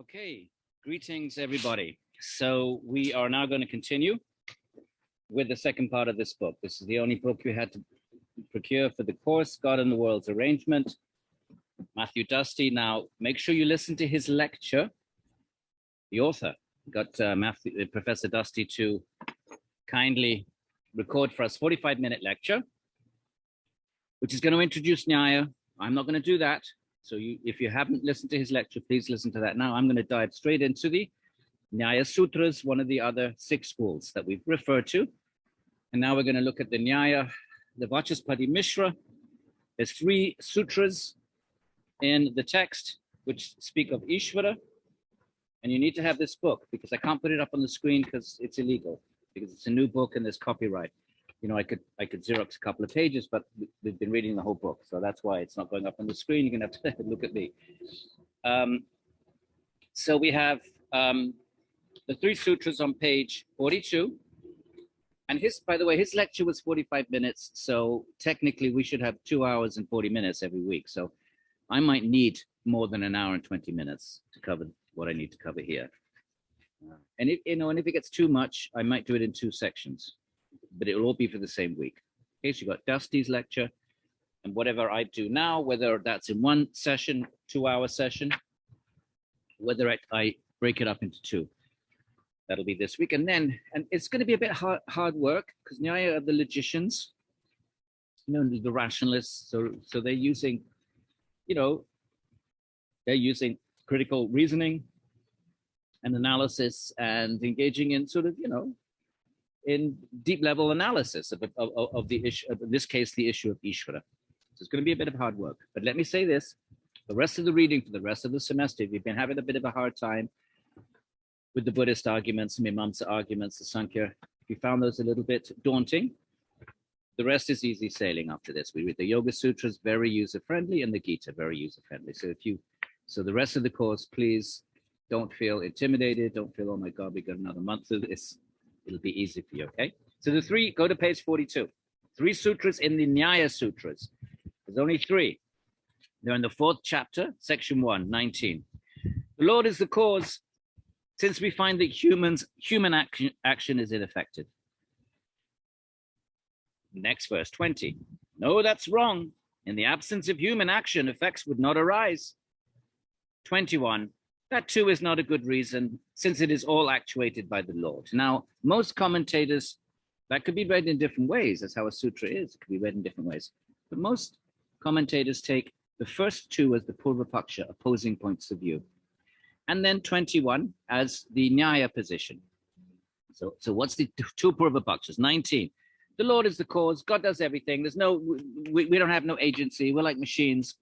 Okay, greetings everybody. So we are now going to continue with the second part of this book. This is the only book you had to procure for the course, God and the World's Arrangement. Matthew Dusty. Now, make sure you listen to his lecture. The author got Professor Dusty to kindly record for us 45-minute lecture, which is going to introduce Nyaya. I'm not going to do that. So if you haven't listened to his lecture, please listen to that now. I'm going to dive straight into the Nyaya Sutras, one of the other 6 schools that we've referred to. And now we're going to look at the Nyaya, the Vachaspati Mishra. There's 3 sutras in the text which speak of Īśvara. And you need to have this book because I can't put it up on the screen because it's illegal, because it's a new book and there's copyright. You know, I could Xerox a couple of pages, but we've been reading the whole book. So that's why it's not going up on the screen. You're going to have to look at me. So we have the 3 sutras on page 42. And by the way, his lecture was 45 minutes. So technically we should have 2 hours and 40 minutes every week. So I might need more than an hour and 20 minutes to cover what I need to cover here. And if it gets too much, I might do it in 2 sections. But it will all be for the same week. Okay, so you've got Dusty's lecture and whatever I do now, whether that's in 1 session, 2-hour session, whether I break it up into 2. That'll be this week. And it's going to be a bit hard work because Nyaya are the logicians, the rationalists. So they're using, they're using critical reasoning and analysis and engaging in sort of, in deep level analysis of the issue, in this case, the issue of Ishvara. So it's going to be a bit of hard work. But let me say this, the rest of the reading for the rest of the semester, if you've been having a bit of a hard time with the Buddhist arguments, Mimamsa arguments, the Sankhya, if you found those a little bit daunting, the rest is easy sailing after this. We read the Yoga Sutras, very user-friendly, and the Gita, very user-friendly. So the rest of the course, please don't feel intimidated. Don't feel, oh my God, we got another month of this. It'll be easy for you, okay? So the 3, go to page 42. 3 sutras in the Nyaya Sutras. There's only 3. They're in the 4th chapter, section 1, 19. The Lord is the cause, since we find that human action is ineffective. Next verse, 20. No, that's wrong. In the absence of human action, effects would not arise. 21. That too is not a good reason, since it is all actuated by the Lord. Now, most commentators, that could be read in different ways. That's how a sutra is. It could be read in different ways. But most commentators take the first 2 as the Purva-paksha, opposing points of view. And then 21 as the Nyaya position. So what's the 2 Purva-pakshas? 19. The Lord is the cause. God does everything. There's we don't have no agency. We're like machines.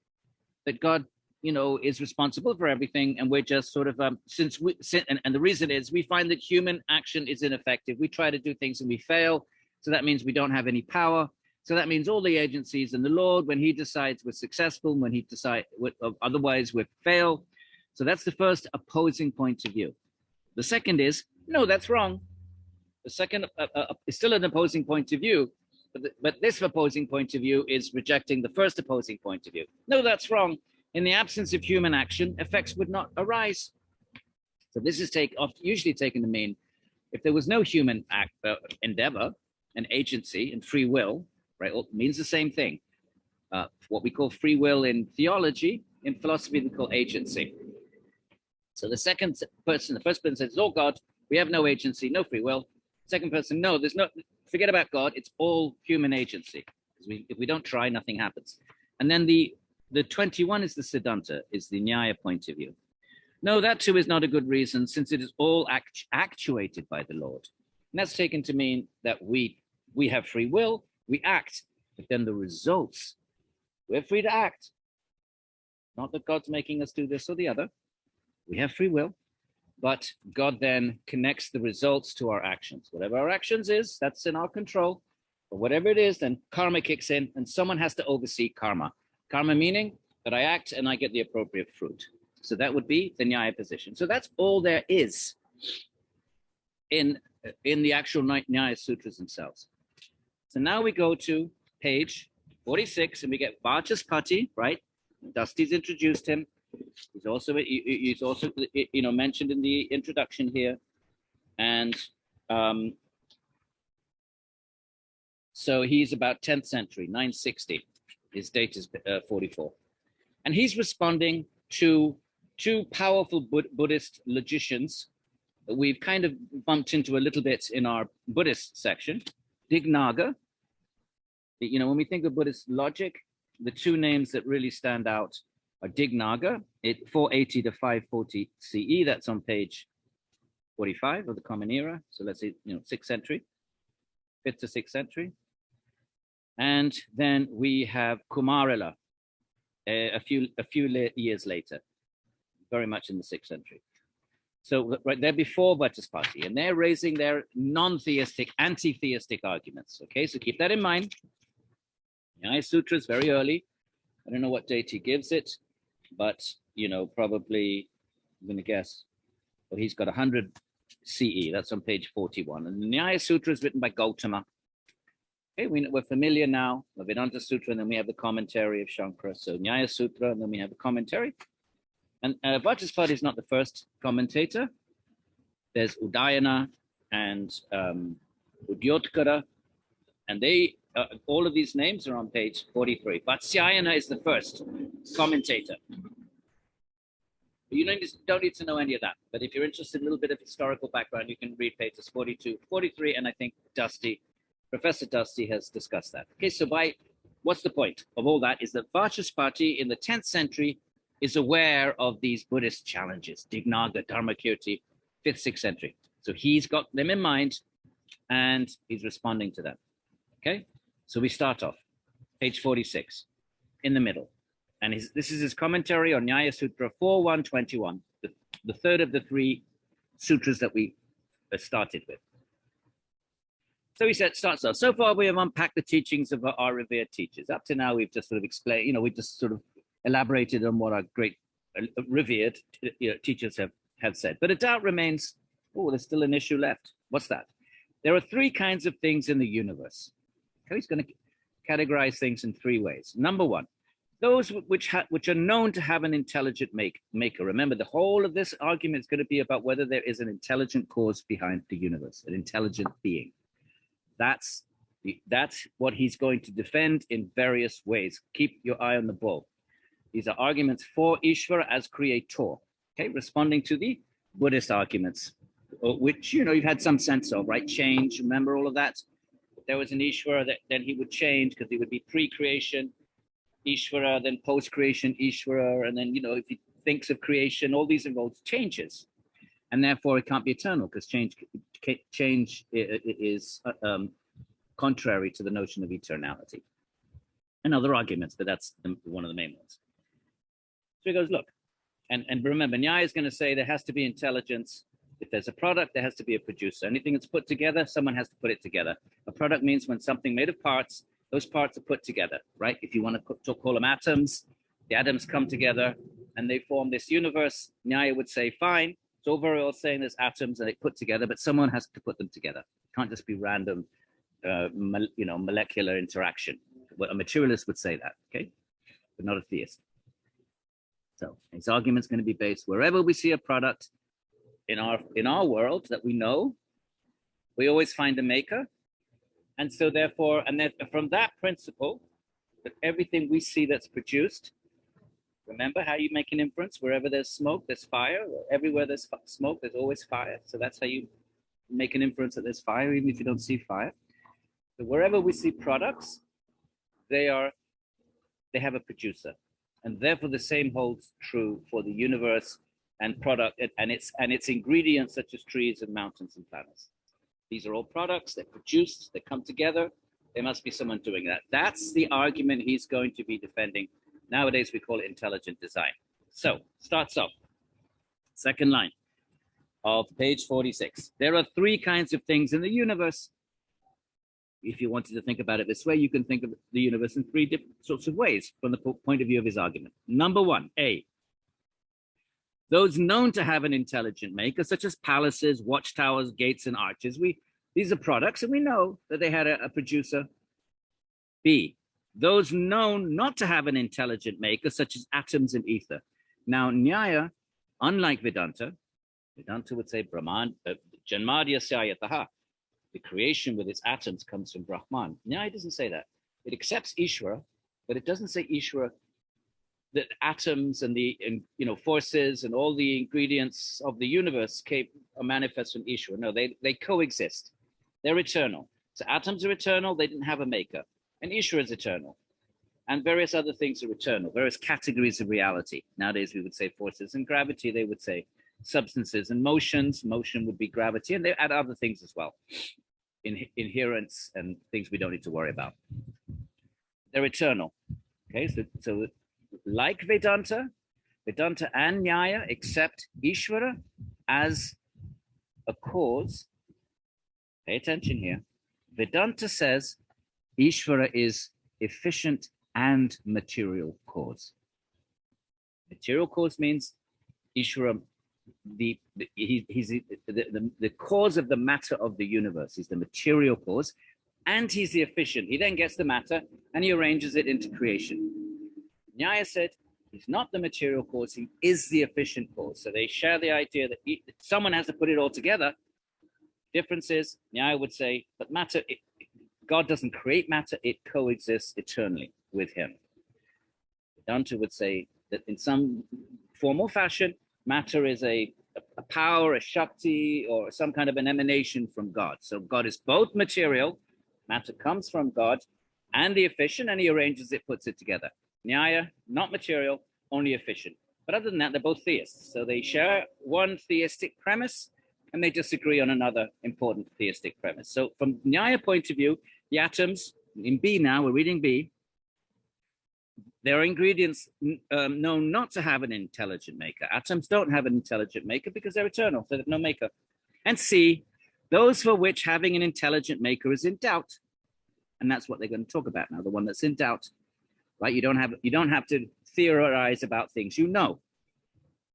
That God is responsible for everything, and we're just sort of and the reason is we find that human action is ineffective. We try to do things and we fail, so that means we don't have any power. So that means all the agencies and the Lord, when he decides, we're successful, when he decides otherwise we fail. So that's the first opposing point of view. The second is, no, that's wrong. The second is still an opposing point of view, but this opposing point of view is rejecting the first opposing point of view. No, that's wrong. In the absence of human action, effects would not arise. So this is usually taken to mean if there was no human endeavor, an agency and free will, right, it means the same thing. What we call free will in theology, in philosophy, we call agency. So the first person says, oh God, we have no agency, no free will. Second person, no, forget about God, it's all human agency. Because if we don't try, nothing happens. And then the 21 is the Siddhanta, is the Nyaya point of view. No, that too is not a good reason, since it is all actuated by the Lord. And that's taken to mean that we have free will, we act, but then the results, we're free to act. Not that God's making us do this or the other. We have free will, but God then connects the results to our actions. Whatever our actions is, that's in our control. But whatever it is, then karma kicks in, and someone has to oversee karma. Karma meaning that I act and I get the appropriate fruit. So that would be the Nyaya position. So that's all there is in the actual Nyaya Sutras themselves. So now we go to page 46 and we get Vachaspati, right? Dusty's introduced him. He's also mentioned in the introduction here, and so he's about 10th century, 960. His date is 44, and he's responding to two powerful Buddhist logicians that we've kind of bumped into a little bit in our Buddhist section. Dignaga. When we think of Buddhist logic, the two names that really stand out are Dignaga, 480 to 540 CE. That's on page 45 of the Common Era. So let's say 6th century, 5th to 6th century. And then we have Kumarila, a few years later, very much in the 6th century. So right, they're before Vachaspati, and they're raising their non-theistic, anti-theistic arguments. Okay, so keep that in mind. Nyaya Sutra is very early. I don't know what date he gives it, but probably I'm going to guess. Well, he's got 100 CE. That's on page 41, and the Nyaya Sutra is written by Gautama. Okay, we're familiar now with Vedanta Sutra, and then we have the commentary of Shankara. So Nyaya Sutra, and then we have a commentary. And Vachaspati is not the first commentator. There's Udayana and Udyotkara, and they all of these names are on page 43. Vatsyayana is the first commentator. You don't need to know any of that. But if you're interested in a little bit of historical background, you can read pages 42, 43, and I think Professor Dusty has discussed that. Okay, so what's the point of all that is that Vachaspati in the 10th century is aware of these Buddhist challenges, Dignaga, Dharmakirti, 5th, 6th century. So he's got them in mind and he's responding to them. Okay, so we start off, page 46, in the middle. And this is his commentary on Nyaya Sutra 4.1.21, the third of the three sutras that we started with. So he starts off, so far we have unpacked the teachings of our revered teachers. Up to now, we've just sort of explained, we just sort of elaborated on what our great revered teachers have said. But a doubt remains, there's still an issue left. What's that? There are three kinds of things in the universe. Okay, he's going to categorize things in three ways. Number one, those which are known to have an intelligent maker. Remember, the whole of this argument is going to be about whether there is an intelligent cause behind the universe, an intelligent being. That's what he's going to defend in various ways. Keep your eye on the ball. These are arguments for Īśvara as creator, okay, responding to the Buddhist arguments, which, you've had some sense of, right? Change, remember all of that? If there was an Īśvara, then he would change because he would be pre-creation Īśvara, then post-creation Īśvara, and then, if he thinks of creation, all these involve changes. And therefore, it can't be eternal because change is contrary to the notion of eternality. And other arguments, but that's one of the main ones. So he goes, look, and remember, Nyaya is going to say there has to be intelligence. If there's a product, there has to be a producer. Anything that's put together, someone has to put it together. A product means when something made of parts, those parts are put together, right? If you want to call them atoms, the atoms come together and they form this universe. Nyaya would say, fine, it's all very well saying there's atoms and they put together, but someone has to put them together. It can't just be random, molecular interaction. A materialist would say that, okay? But not a theist. So his argument's going to be based wherever we see a product in our world that we know, we always find a maker. And so therefore, and then from that principle, that everything we see that's produced, remember how you make an inference? Wherever there's smoke, there's fire. Everywhere there's smoke, there's always fire. So that's how you make an inference that there's fire, even if you don't see fire. So wherever we see products, they have a producer. And therefore the same holds true for the universe and product and its ingredients such as trees and mountains and planets. These are all products, they're produced, they come together. There must be someone doing that. That's the argument he's going to be defending. Nowadays we call it intelligent design. So starts off, second line of page 46. There are three kinds of things in the universe. If you wanted to think about it this way, you can think of the universe in three different sorts of ways from the point of view of his argument. Number one, A, those known to have an intelligent maker, such as palaces, watchtowers, gates, and arches. These are products, and we know that they had a producer. B, those known not to have an intelligent maker, such as atoms and ether. Now, Nyaya, unlike Vedanta, Vedanta would say Brahman, Janmadya Syayataha, the creation with its atoms comes from Brahman. Nyaya doesn't say that. It accepts Īśvara, but it doesn't say Īśvara, that atoms and the forces and all the ingredients of the universe are manifest from Īśvara. No, they coexist. They're eternal. So atoms are eternal. They didn't have a maker. And Īśvara is eternal. And various other things are eternal, various categories of reality. Nowadays, we would say forces and gravity. They would say substances and motions. Motion would be gravity. And they add other things as well. Inherence and things we don't need to worry about. They're eternal. Okay, so like Vedanta and Nyaya accept Īśvara as a cause. Pay attention here. Vedanta says Īśvara is efficient and material cause. Material cause means Īśvara, he's the cause of the matter of the universe. He's the material cause, and he's the efficient. He then gets the matter and he arranges it into creation. Nyaya said he's not the material cause, he is the efficient cause. So they share the idea that someone has to put it all together. Difference is, Nyaya would say, but matter, God doesn't create matter, it coexists eternally with him. Vedanta would say that in some form or fashion, matter is a power, a Shakti, or some kind of an emanation from God. So God is both material, matter comes from God, and the efficient, and he arranges it, puts it together. Nyaya, not material, only efficient. But other than that, they're both theists. So they share one theistic premise, and they disagree on another important theistic premise. So from Nyaya point of view, the atoms, in B now, we're reading B, there are ingredients known not to have an intelligent maker. Atoms don't have an intelligent maker because they're eternal, so they have no maker. And C, those for which having an intelligent maker is in doubt. And that's what they're going to talk about now, the one that's in doubt. Right? You don't have to theorize about things you know.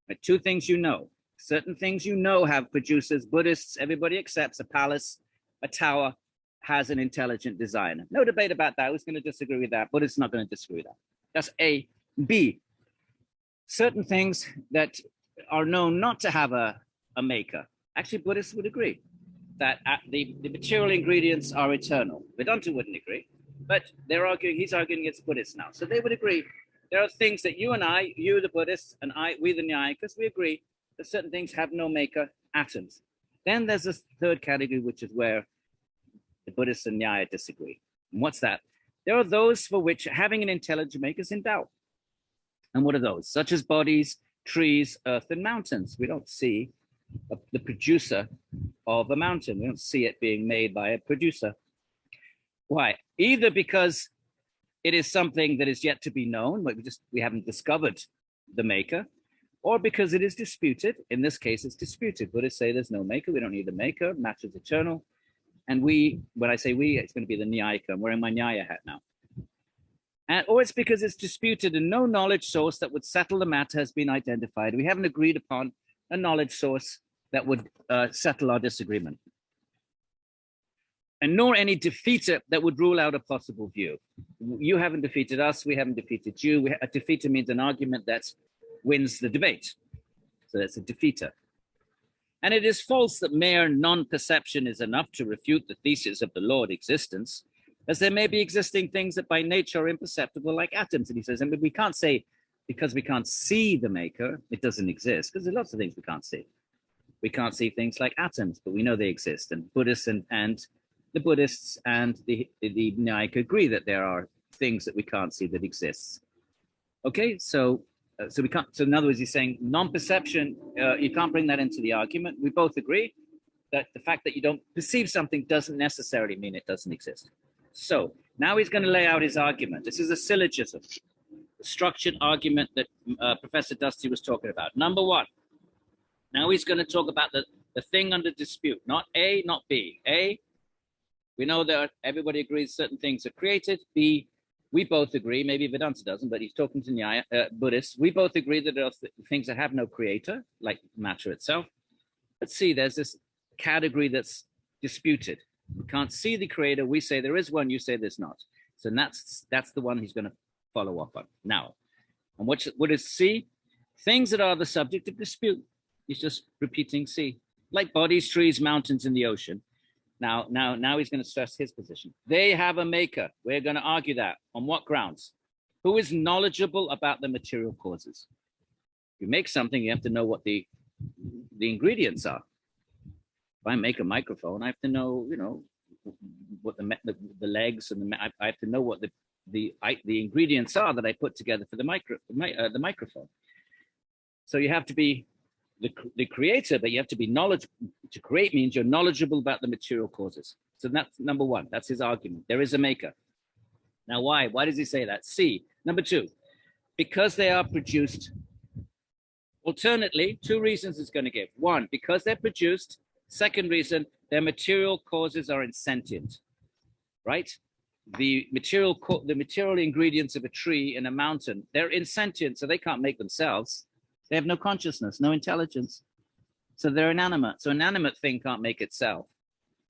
Right? Two things you know. Certain things you know have producers. Buddhists, everybody accepts a palace, a tower has an intelligent designer. No debate about that. Who's going to disagree with that? Buddhists not going to disagree with that. That's A. B. Certain things that are known not to have a maker. Actually, Buddhists would agree that the material ingredients are eternal. Vedanta wouldn't agree. But he's arguing against Buddhists now. So they would agree. There are things that you and I, you the Buddhists, and we the Nyayikas, we agree that certain things have no maker, atoms. Then there's this third category, which is where the Buddhists and Nyaya disagree. And what's that? There are those for which having an intelligent maker is in doubt. And what are those? Such as bodies, trees, earth, and mountains. We don't see the producer of a mountain. We don't see it being made by a producer. Why? Either because it is something that is yet to be known, like we haven't discovered the maker, or because it is disputed. In this case, it's disputed. Buddhists say there's no maker, we don't need a maker, matter is eternal. And when I say we, it's going to be the Nyayika. I'm wearing my Nyaya hat now. Or it's because it's disputed and no knowledge source that would settle the matter has been identified. We haven't agreed upon a knowledge source that would settle our disagreement. And nor any defeater that would rule out a possible view. You haven't defeated us, we haven't defeated you. A defeater means an argument that wins the debate. So that's a defeater. And it is false that mere non-perception is enough to refute the thesis of the Lord existence, as there may be existing things that by nature are imperceptible, like atoms. And he says, and we can't say because we can't see the maker, it doesn't exist, because there's lots of things we can't see. We can't see things like atoms, but we know they exist. And Buddhists and the Buddhists and the Nyayika agree that there are things that we can't see that exists. Okay, so we can't. So in other words, he's saying non-perception. You can't bring that into the argument. We both agree that the fact that you don't perceive something doesn't necessarily mean it doesn't exist. So now he's going to lay out his argument. This is a syllogism, the structured argument that Professor Dusty was talking about. Number one. Now he's going to talk about the thing under dispute, not A, not B. A, we know that everybody agrees certain things are created. B, we both agree, maybe Vedanta doesn't, but he's talking to Nyaya, Buddhists. We both agree that there are things that have no creator, like matter itself. But C, there's this category that's disputed. We can't see the creator. We say there is one, you say there's not. So that's the one he's going to follow up on. Now, and what is C? Things that are the subject of dispute. He's just repeating C. Like bodies, trees, mountains, and the ocean. Now he's going to stress his position. They have a maker. We're going to argue that. On what grounds? Who is knowledgeable about the material causes? If you make something, you have to know what the ingredients are. If I make a microphone, I have to know, what the legs and I have to know what the ingredients are that I put together for the microphone. So you have to be the creator, but you have to be knowledgeable. To create means you're knowledgeable about the material causes. So that's number one. That's his argument. There is a maker. Now, why? Why does he say that? C. Number two, because they are produced. Alternately, two reasons it's going to give. One, because they're produced. Second reason, their material causes are insentient, right? The material ingredients of a tree and a mountain, they're insentient, so they can't make themselves. They have no consciousness, no intelligence. So they're inanimate. So an inanimate thing can't make itself.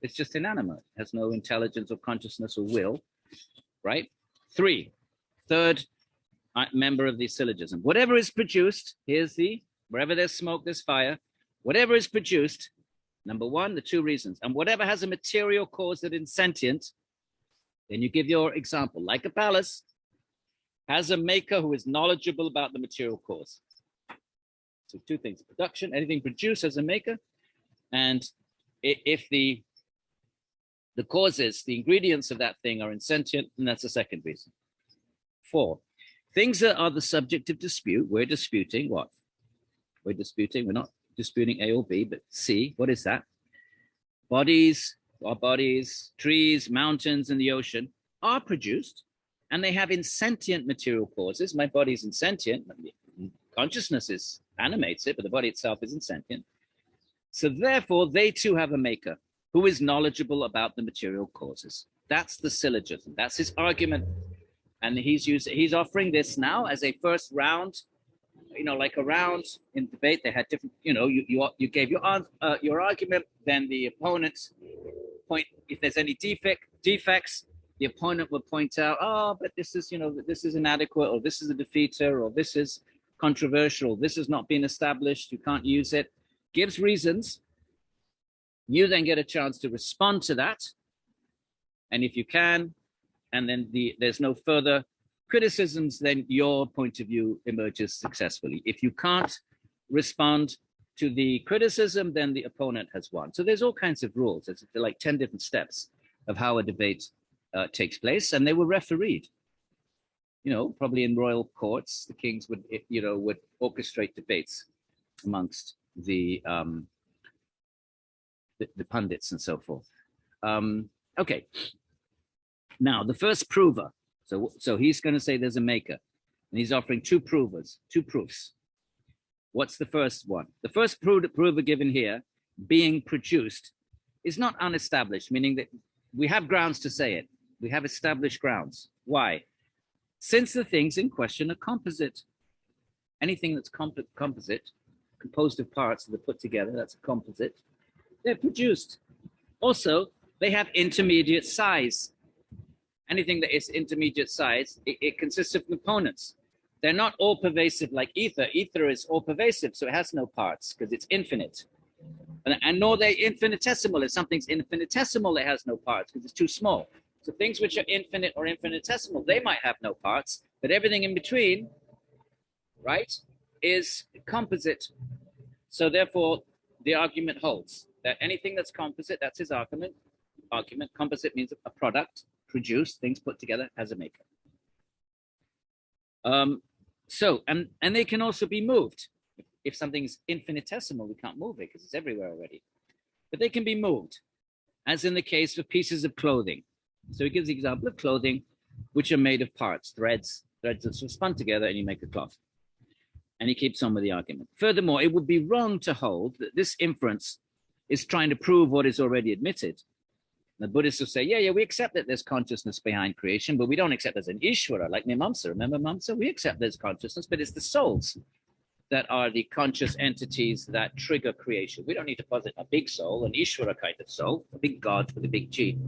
It's just inanimate, has no intelligence or consciousness or will, right? Third member of the syllogism. Whatever is produced, wherever there's smoke, there's fire. Whatever is produced, number one, the two reasons. And whatever has a material cause that is sentient, then you give your example, like a palace, has a maker who is knowledgeable about the material cause. So two things, production, anything produced has a maker. And if the causes, the ingredients of that thing are insentient, then that's the second reason. 4, things that are the subject of dispute, we're disputing what? We're not disputing A or B, but C, what is that? Bodies, trees, mountains, and the ocean are produced, and they have insentient material causes. My body's insentient. Consciousness animates it, but the body itself is insentient. So therefore, they too have a maker who is knowledgeable about the material causes. That's the syllogism. That's his argument. And he's offering this now as a first round, like a round in debate. They had different, you gave your argument, then the opponents point, if there's any defects, the opponent will point out, but this is, this is inadequate, or this is a defeater, or this is controversial, this has not been established, you can't use it. Gives reasons. You then get a chance to respond to that. And if you can, and then there's no further criticisms, then your point of view emerges successfully. If you can't respond to the criticism, then the opponent has won. So there's all kinds of rules. There's like 10 different steps of how a debate takes place, and they were refereed. Probably in royal courts, the kings would orchestrate debates amongst the pundits and so forth. Okay. Now, the first prover. So he's going to say there's a maker, and he's offering two proofs. What's the first one? The first prover given here, being produced, is not unestablished, meaning that we have grounds to say it. We have established grounds. Why? Since the things in question are composite. Anything that's composite, composed of parts that are put together, that's a composite, they're produced. Also, they have intermediate size. Anything that is intermediate size, it consists of components. They're not all pervasive like ether. Ether is all pervasive, so it has no parts because it's infinite. And nor they're infinitesimal. If something's infinitesimal, it has no parts because it's too small. So things which are infinite or infinitesimal, they might have no parts, but everything in between, right, is composite. So therefore, the argument holds that anything that's composite, that's his argument. Composite means a product, produced, things put together, has a maker. And they can also be moved. If something's infinitesimal, we can't move it because it's everywhere already. But they can be moved, as in the case of pieces of clothing. So he gives the example of clothing, which are made of parts, threads that are spun together, and you make a cloth. And he keeps on with the argument. Furthermore, it would be wrong to hold that this inference is trying to prove what is already admitted. The Buddhists will say, yeah, we accept that there's consciousness behind creation, but we don't accept there's an Īśvara, like Mimamsa. Remember Mimamsa? We accept there's consciousness, but it's the souls that are the conscious entities that trigger creation. We don't need to posit a big soul, an Īśvara kind of soul, a big God with a big G.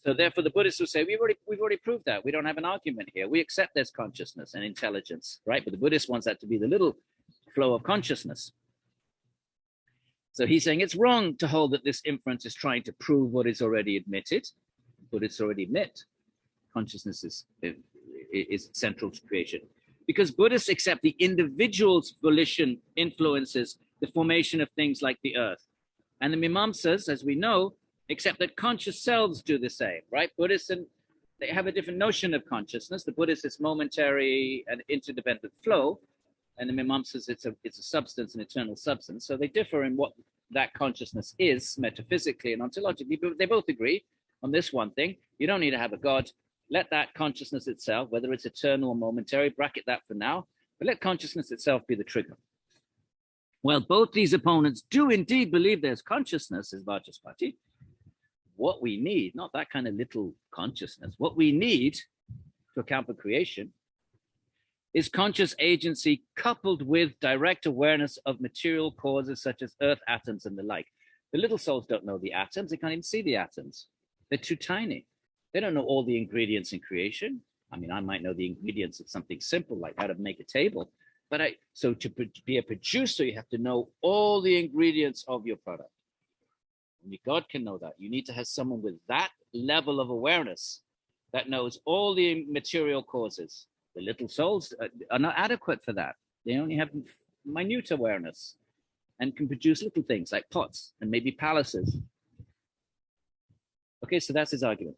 So therefore, the Buddhists will say, we've already proved that. We don't have an argument here. We accept there's consciousness and intelligence, right? But the Buddhist wants that to be the little flow of consciousness. So he's saying it's wrong to hold that this inference is trying to prove what is already admitted. Buddhists already admit consciousness is central to creation. Because Buddhists accept the individual's volition influences the formation of things like the earth. And the Mimamsas, as we know, accept that conscious selves do the same, right? Buddhists, they have a different notion of consciousness. The Buddhist is momentary and interdependent flow, and the Mimamsas, it's a substance, an eternal substance. So they differ in what that consciousness is metaphysically and ontologically, but they both agree on this one thing. You don't need to have a God. Let that consciousness itself, whether it's eternal or momentary, bracket that for now, but let consciousness itself be the trigger. Well, both these opponents do indeed believe there's consciousness, as Vachaspati. What we need, not that kind of little consciousness, what we need to account for creation is conscious agency coupled with direct awareness of material causes such as earth atoms and the like. The little souls don't know the atoms. They can't even see the atoms. They're too tiny. They don't know all the ingredients in creation. I mean, I might know the ingredients of something simple like how to make a table. But so to be a producer, you have to know all the ingredients of your product. Only God can know that. You need to have someone with that level of awareness that knows all the material causes. The little souls are not adequate for that. They only have minute awareness and can produce little things like pots and maybe palaces. Okay, so that's his argument.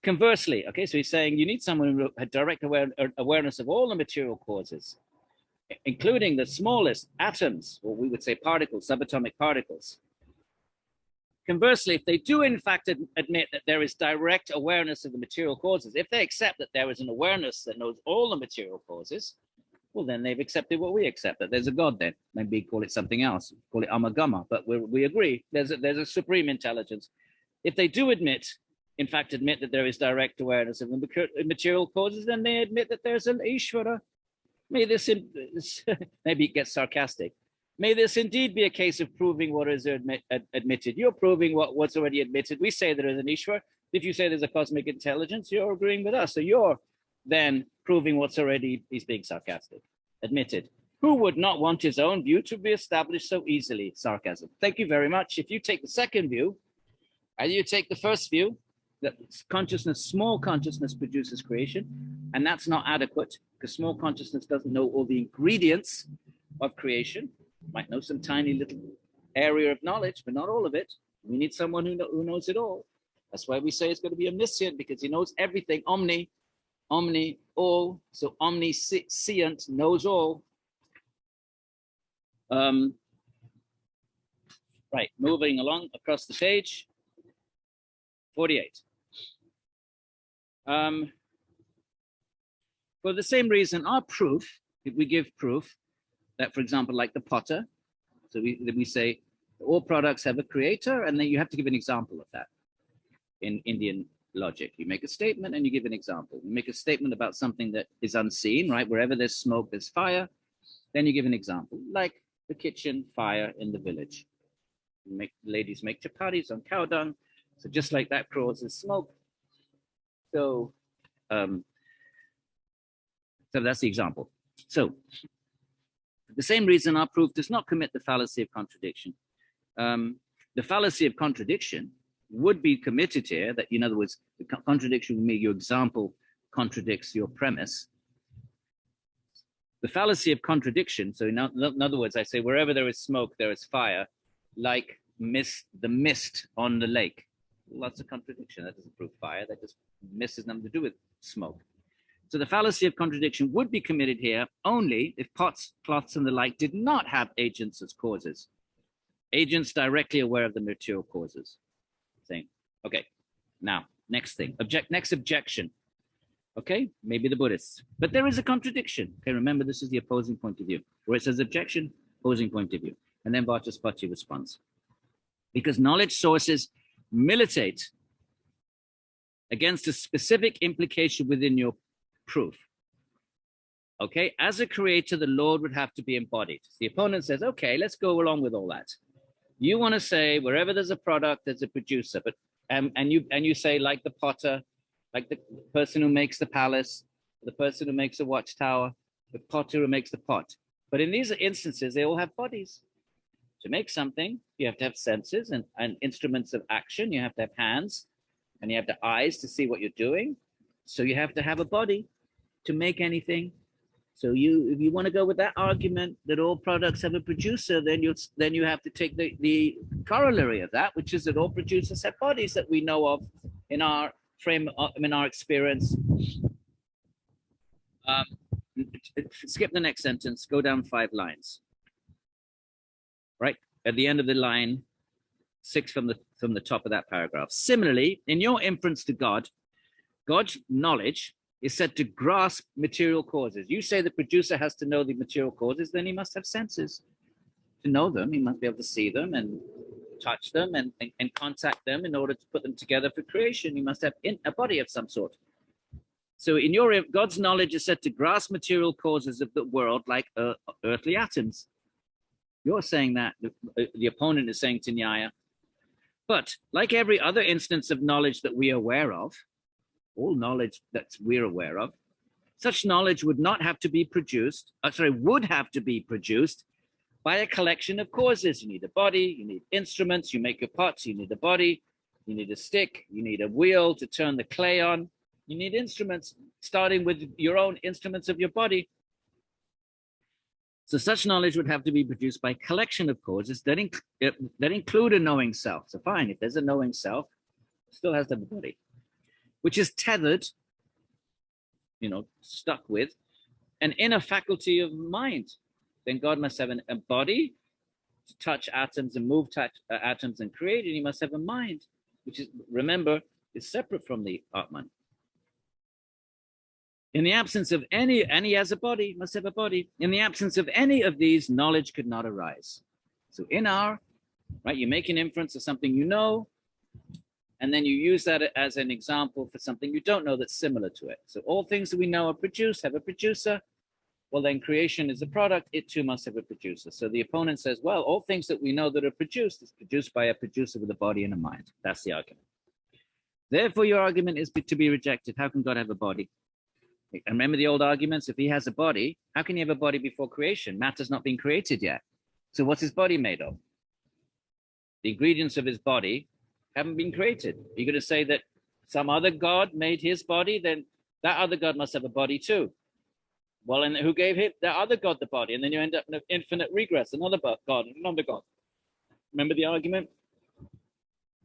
Conversely, okay, so he's saying you need someone who had direct awareness of all the material causes, including the smallest atoms, or we would say particles, subatomic particles. Conversely, if they do in fact admit that there is direct awareness of the material causes, if they accept that there is an awareness that knows all the material causes, well, then they've accepted what we accept, that there's a God then. Maybe call it something else, call it Amagama, but we agree there's a supreme intelligence. If they do admit that there is direct awareness of the material causes, then they admit that there's an Īśvara. Maybe it gets sarcastic. May this indeed be a case of proving what is admitted. You're proving what's already admitted. We say there is an Ishvara. If you say there's a cosmic intelligence, you're agreeing with us. So you're then proving what's already, he's being sarcastic, admitted. Who would not want his own view to be established so easily? Sarcasm. Thank you very much. If you take the second view, and you take the first view, that consciousness, small consciousness produces creation, and that's not adequate because small consciousness doesn't know all the ingredients of creation. Might know some tiny little area of knowledge, but not all of it. We need someone who knows it all. That's why we say it's going to be omniscient, because he knows everything. Omni, all. So omniscient, knows all. Right, moving along across the page. 48. For the same reason, our proof, if we give proof that, for example, like the potter, so we say all products have a creator, and then you have to give an example of that in Indian logic. You make a statement and you give an example. You make a statement about something that is unseen, right? Wherever there's smoke, there's fire. Then you give an example, like the kitchen fire in the village. Ladies make chapatis on cow dung. So just like that causes smoke. So that's the example. So for the same reason, our proof does not commit the fallacy of contradiction. The fallacy of contradiction would be committed here, that in other words, the contradiction would mean your example contradicts your premise. The fallacy of contradiction, so in other words, I say wherever there is smoke, there is fire, like the mist on the lake. Lots of contradiction. That doesn't prove fire. That just mist has nothing to do with smoke. So the fallacy of contradiction would be committed here only if pots, cloths, and the like did not have agents as causes. Agents directly aware of the material causes. Saying, okay, now, next thing. Next objection. Okay, maybe the Buddhists. But there is a contradiction. Okay, remember, this is the opposing point of view. Where it says objection, opposing point of view. And then Vachaspati responds. Because knowledge sources militate against a specific implication within your proof. Okay, as a creator, the Lord would have to be embodied. The opponent says, okay, let's go along with all that. You want to say wherever there's a product, there's a producer, but and you say like the potter, like the person who makes the palace, the person who makes a watchtower, the potter who makes the pot. But in these instances, they all have bodies. To make something, you have to have senses and instruments of action. You have to have hands and you have the eyes to see what you're doing. So you have to have a body to make anything. So if you want to go with that argument that all products have a producer, then you have to take the corollary of that, which is that all producers have bodies that we know of in our in our experience. Skip the next sentence, go down 5 lines. Right at the end of the line 6 from the top of that paragraph. Similarly, in your inference to God, God's knowledge is said to grasp material causes. You say the producer has to know the material causes, then he must have senses to know them. He must be able to see them and touch them and contact them in order to put them together for creation. He must have a body of some sort. So in your God's knowledge is said to grasp material causes of the world like earthly atoms. You're saying that, the opponent is saying to Nyaya. But like every other instance of knowledge that we are aware of, all knowledge that we're aware of, such knowledge would not have to be produced, would have to be produced by a collection of causes. You need a body, you need instruments, you make your pots, you need a body, you need a stick, you need a wheel to turn the clay on. You need instruments, starting with your own instruments of your body. So such knowledge would have to be produced by a collection of causes that include a knowing self. So fine, if there's a knowing self, it still has to have a body, which is tethered, stuck with an inner faculty of mind. Then God must have a body to touch atoms and move atoms and create, and he must have a mind, which is, remember, is separate from the Atman. In the absence of any, and he has a body, must have a body. In the absence of any of these, knowledge could not arise. So you make an inference of something you know, and then you use that as an example for something you don't know that's similar to it. So all things that we know are produced, have a producer. Well, then creation is a product, it too must have a producer. So the opponent says, well, all things that we know that are produced is produced by a producer with a body and a mind. That's the argument. Therefore, your argument is to be rejected. How can God have a body? And remember the old arguments, if he has a body, how can he have a body before creation? Matter's not been created yet. So what's his body made of? The ingredients of his body haven't been created. You're going to say that some other God made his body, then that other God must have a body too. Well, and who gave him that other God the body? And then you end up in an infinite regress, another God, another God. Remember the argument?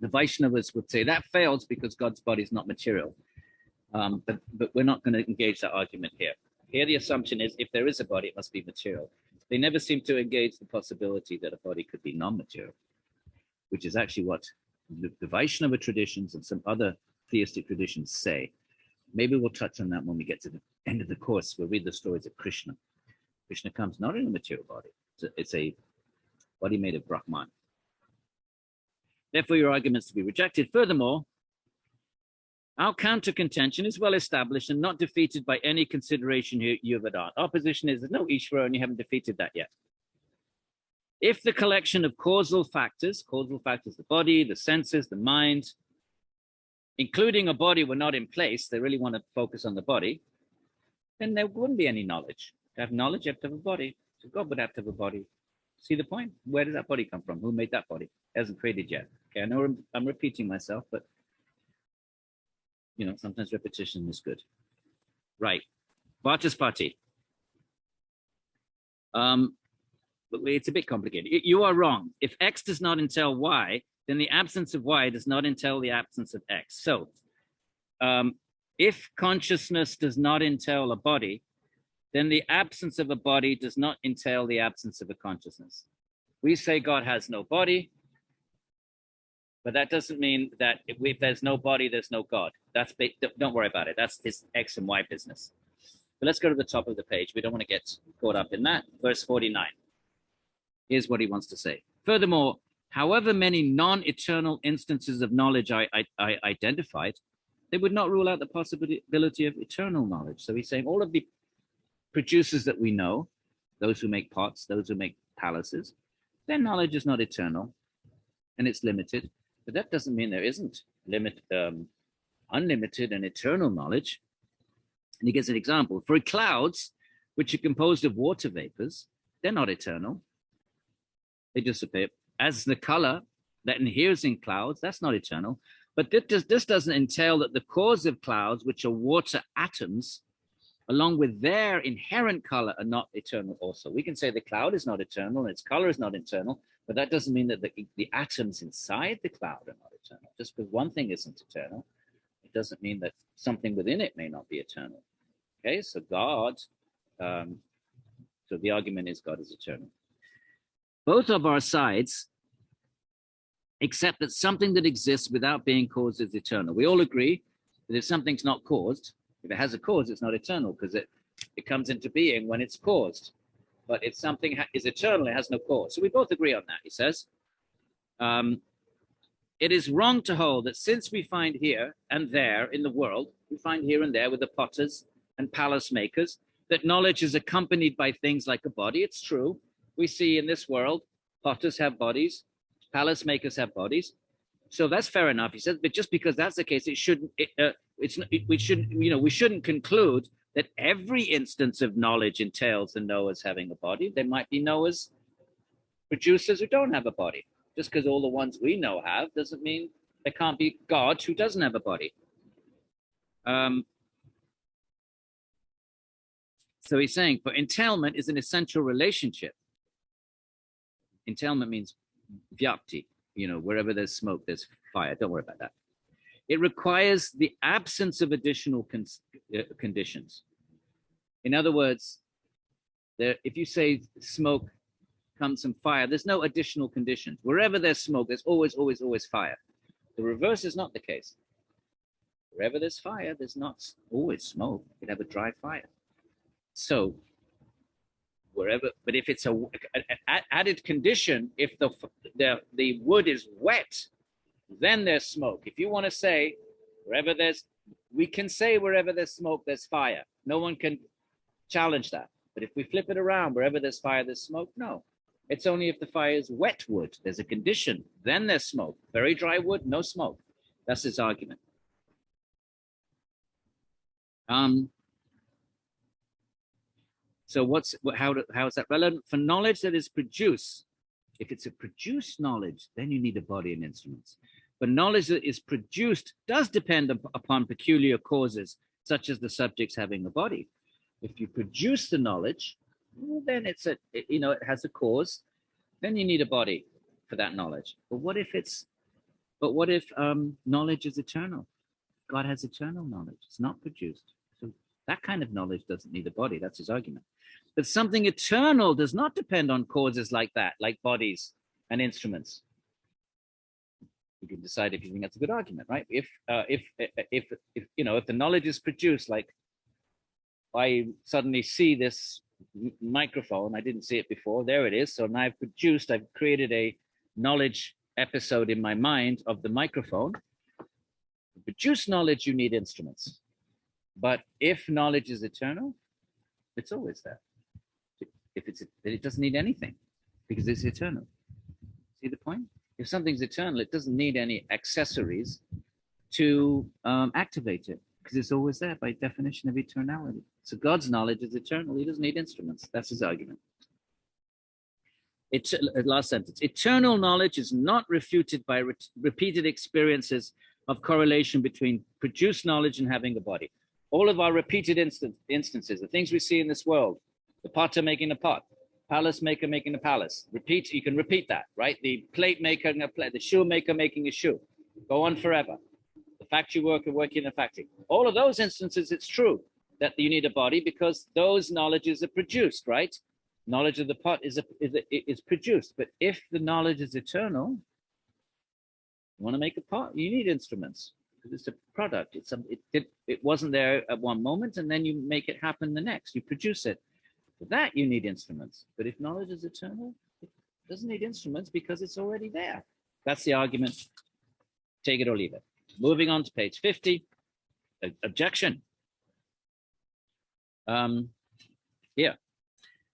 The Vaishnavas would say that fails because God's body is not material. But we're not going to engage that argument here. Here the assumption is if there is a body, it must be material. They never seem to engage the possibility that a body could be non-material, which is actually what the Vaishnava traditions and some other theistic traditions say. Maybe we'll touch on that when we get to the end of the course. We'll read the stories of Krishna. Krishna comes not in a material body. It's a body made of Brahman. Therefore, your argument is to be rejected. Furthermore, our counter-contention is well established and not defeated by any consideration you have advanced. Our position is there's no Īśvara and you haven't defeated that yet. If the collection of causal factors, the body, the senses, the mind, including a body, were not in place, they really want to focus on the body, then there wouldn't be any knowledge. To have knowledge, you have to have a body. So God would have to have a body. See the point? Where does that body come from? Who made that body? It hasn't created yet. Okay, I know I'm repeating myself, but sometimes repetition is good. Right. Vachaspati. But it's a bit complicated. You are wrong. If X does not entail Y, then the absence of Y does not entail the absence of X. So if consciousness does not entail a body, then the absence of a body does not entail the absence of a consciousness. We say God has no body, but that doesn't mean that if there's no body, there's no God. Don't worry about it. That's his X and Y business. But let's go to the top of the page. We don't want to get caught up in that. Verse 49. Here's what he wants to say. Furthermore, however many non-eternal instances of knowledge I identified, they would not rule out the possibility of eternal knowledge. So he's saying all of the producers that we know, those who make pots, those who make palaces, their knowledge is not eternal and it's limited. But that doesn't mean there isn't unlimited and eternal knowledge. And he gives an example. For clouds, which are composed of water vapors, they're not eternal. They dissipate. As the color that inheres in clouds, that's not eternal. But this doesn't entail that the cause of clouds, which are water atoms, along with their inherent color, are not eternal also. We can say the cloud is not eternal and its color is not eternal, but that doesn't mean that the atoms inside the cloud are not eternal. Just because one thing isn't eternal, it doesn't mean that something within it may not be eternal. Okay, so God, so the argument is God is eternal. Both of our sides accept that something that exists without being caused is eternal. We all agree that if something's not caused, if it has a cause, it's not eternal because it comes into being when it's caused. But if something is eternal, it has no cause. So we both agree on that, he says. It is wrong to hold that since we find here and there in the world, we find here and there with the potters and palace makers, that knowledge is accompanied by things like a body. It's true. We see in this world, potters have bodies, palace makers have bodies. So that's fair enough, he says. But just because that's the case, we shouldn't conclude that every instance of knowledge entails the knowers having a body. There might be knowers, producers who don't have a body. Just because all the ones we know have doesn't mean there can't be God who doesn't have a body. So he's saying, for entailment is an essential relationship. Entailment means vyapti, wherever there's smoke, there's fire. Don't worry about that. It requires the absence of additional conditions. In other words, if you say smoke comes from fire, there's no additional conditions. Wherever there's smoke, there's always, always, always fire. The reverse is not the case. Wherever there's fire, there's not always smoke. You could have a dry fire. So wherever, but if it's an added condition, if the wood is wet, then there's smoke. If you want to say we can say wherever there's smoke, there's fire. No one can challenge that. But if we flip it around, wherever there's fire, there's smoke. No, it's only if the fire is wet wood, there's a condition, then there's smoke. Very dry wood, no smoke. That's his argument. So how is that relevant? For knowledge that is produced, if it's a produced knowledge, then you need a body and instruments. But knowledge that is produced does depend upon peculiar causes, such as the subjects having a body. If you produce the knowledge, well, then it has a cause. Then you need a body for that knowledge. But what if knowledge is eternal? God has eternal knowledge. It's not produced. So that kind of knowledge doesn't need a body. That's his argument. But something eternal does not depend on causes like that, like bodies and instruments. You can decide if you think that's a good argument, right? If the knowledge is produced, like I suddenly see this microphone, I didn't see it before, there it is. So now I've created a knowledge episode in my mind of the microphone. To produce knowledge, you need instruments. But if knowledge is eternal, it's always there. It doesn't need anything because it's eternal. See the point? If something's eternal, it doesn't need any accessories to activate it because it's always there by definition of eternality. So God's knowledge is eternal. He doesn't need instruments. That's his argument. Last sentence. Eternal knowledge is not refuted by repeated experiences of correlation between produced knowledge and having a body. All of our repeated instances, the things we see in this world, the potter making a pot, palace maker making a palace. You can repeat that, right? The plate maker, the shoe maker making a shoe. Go on forever. The factory worker working in a factory. All of those instances, it's true that you need a body because those knowledges are produced, right? Knowledge of the pot is produced. But if the knowledge is eternal, you want to make a pot, you need instruments. It's a product. It wasn't there at one moment, and then you make it happen the next. You produce it. For that, you need instruments. But if knowledge is eternal, it doesn't need instruments because it's already there. That's the argument. Take it or leave it. Moving on to page 50. Objection. Here.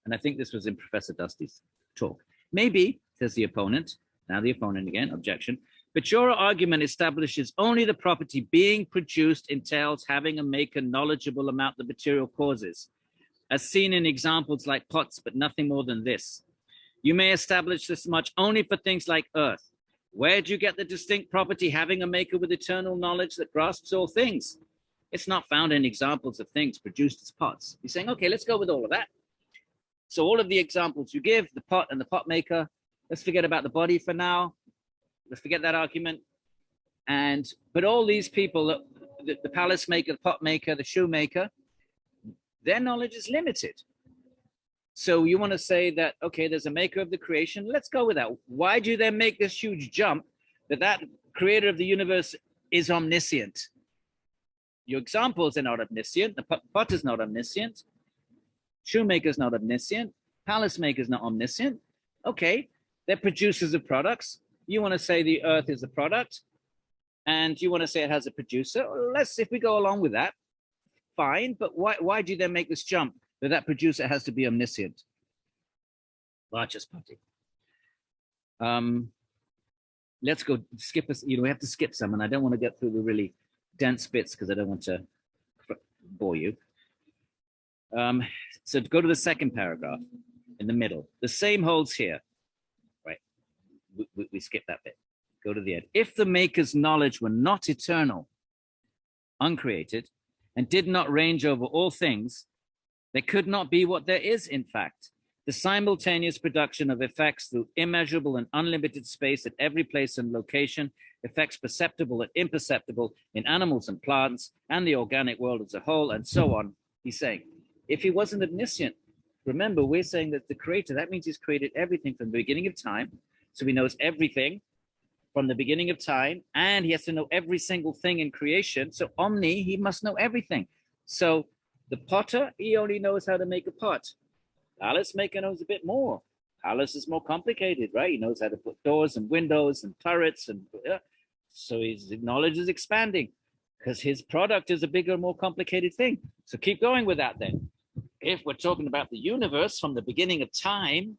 And I think this was in Professor Dusty's talk. Maybe, says the opponent. Now the opponent again, objection. But your argument establishes only the property being produced entails having a maker knowledgeable about the material causes. as seen in examples like pots, but nothing more than this. You may establish this much only for things like earth. Where do you get the distinct property having a maker with eternal knowledge that grasps all things? It's not found in examples of things produced as pots. You're saying, okay, let's go with all of that. So all of the examples you give, the pot and the pot maker, let's forget about the body for now. Let's forget that argument. But all these people, the palace maker, the pot maker, the shoe maker, their knowledge is limited. So you want to say that, okay, there's a maker of the creation. Let's go with that. Why do they make this huge jump that creator of the universe is omniscient? Your examples are not omniscient. The pot is not omniscient. Shoemaker is not omniscient. Palace maker is not omniscient. Okay, they're producers of products. You want to say the earth is a product, and you want to say it has a producer. If we go along with that, fine. But why do they make this jump that producer has to be omniscient? Vachaspati. Let's go skip us. We have to skip some, and I don't want to get through the really dense bits because I don't want to bore you. So to go to the second paragraph in the middle, the same holds here, right? We skip that bit. Go to the end. If the maker's knowledge were not eternal, uncreated, and did not range over all things, there could not be what there is, in fact. The simultaneous production of effects through immeasurable and unlimited space at every place and location, effects perceptible and imperceptible in animals and plants, and the organic world as a whole, and so on. He's saying, if he wasn't omniscient, remember, we're saying that the creator, that means he's created everything from the beginning of time. So he knows everything from the beginning of time, and he has to know every single thing in creation. So omni, he must know everything. So the potter, he only knows how to make a pot. Palace maker knows a bit more. Palace is more complicated, right? He knows how to put doors and windows and turrets, and so his knowledge is expanding because his product is a bigger, more complicated thing. So keep going with that then. If we're talking about the universe from the beginning of time,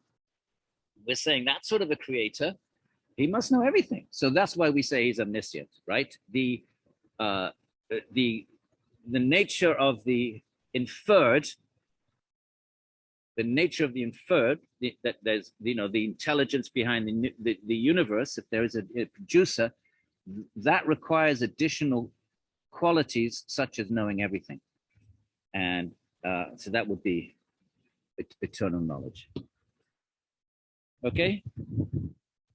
we're saying that sort of a creator, he must know everything. So that's why we say he's omniscient, right? The nature of the inferred, that there's, the intelligence behind the universe, if there is a producer, that requires additional qualities such as knowing everything. And so that would be eternal knowledge. Okay?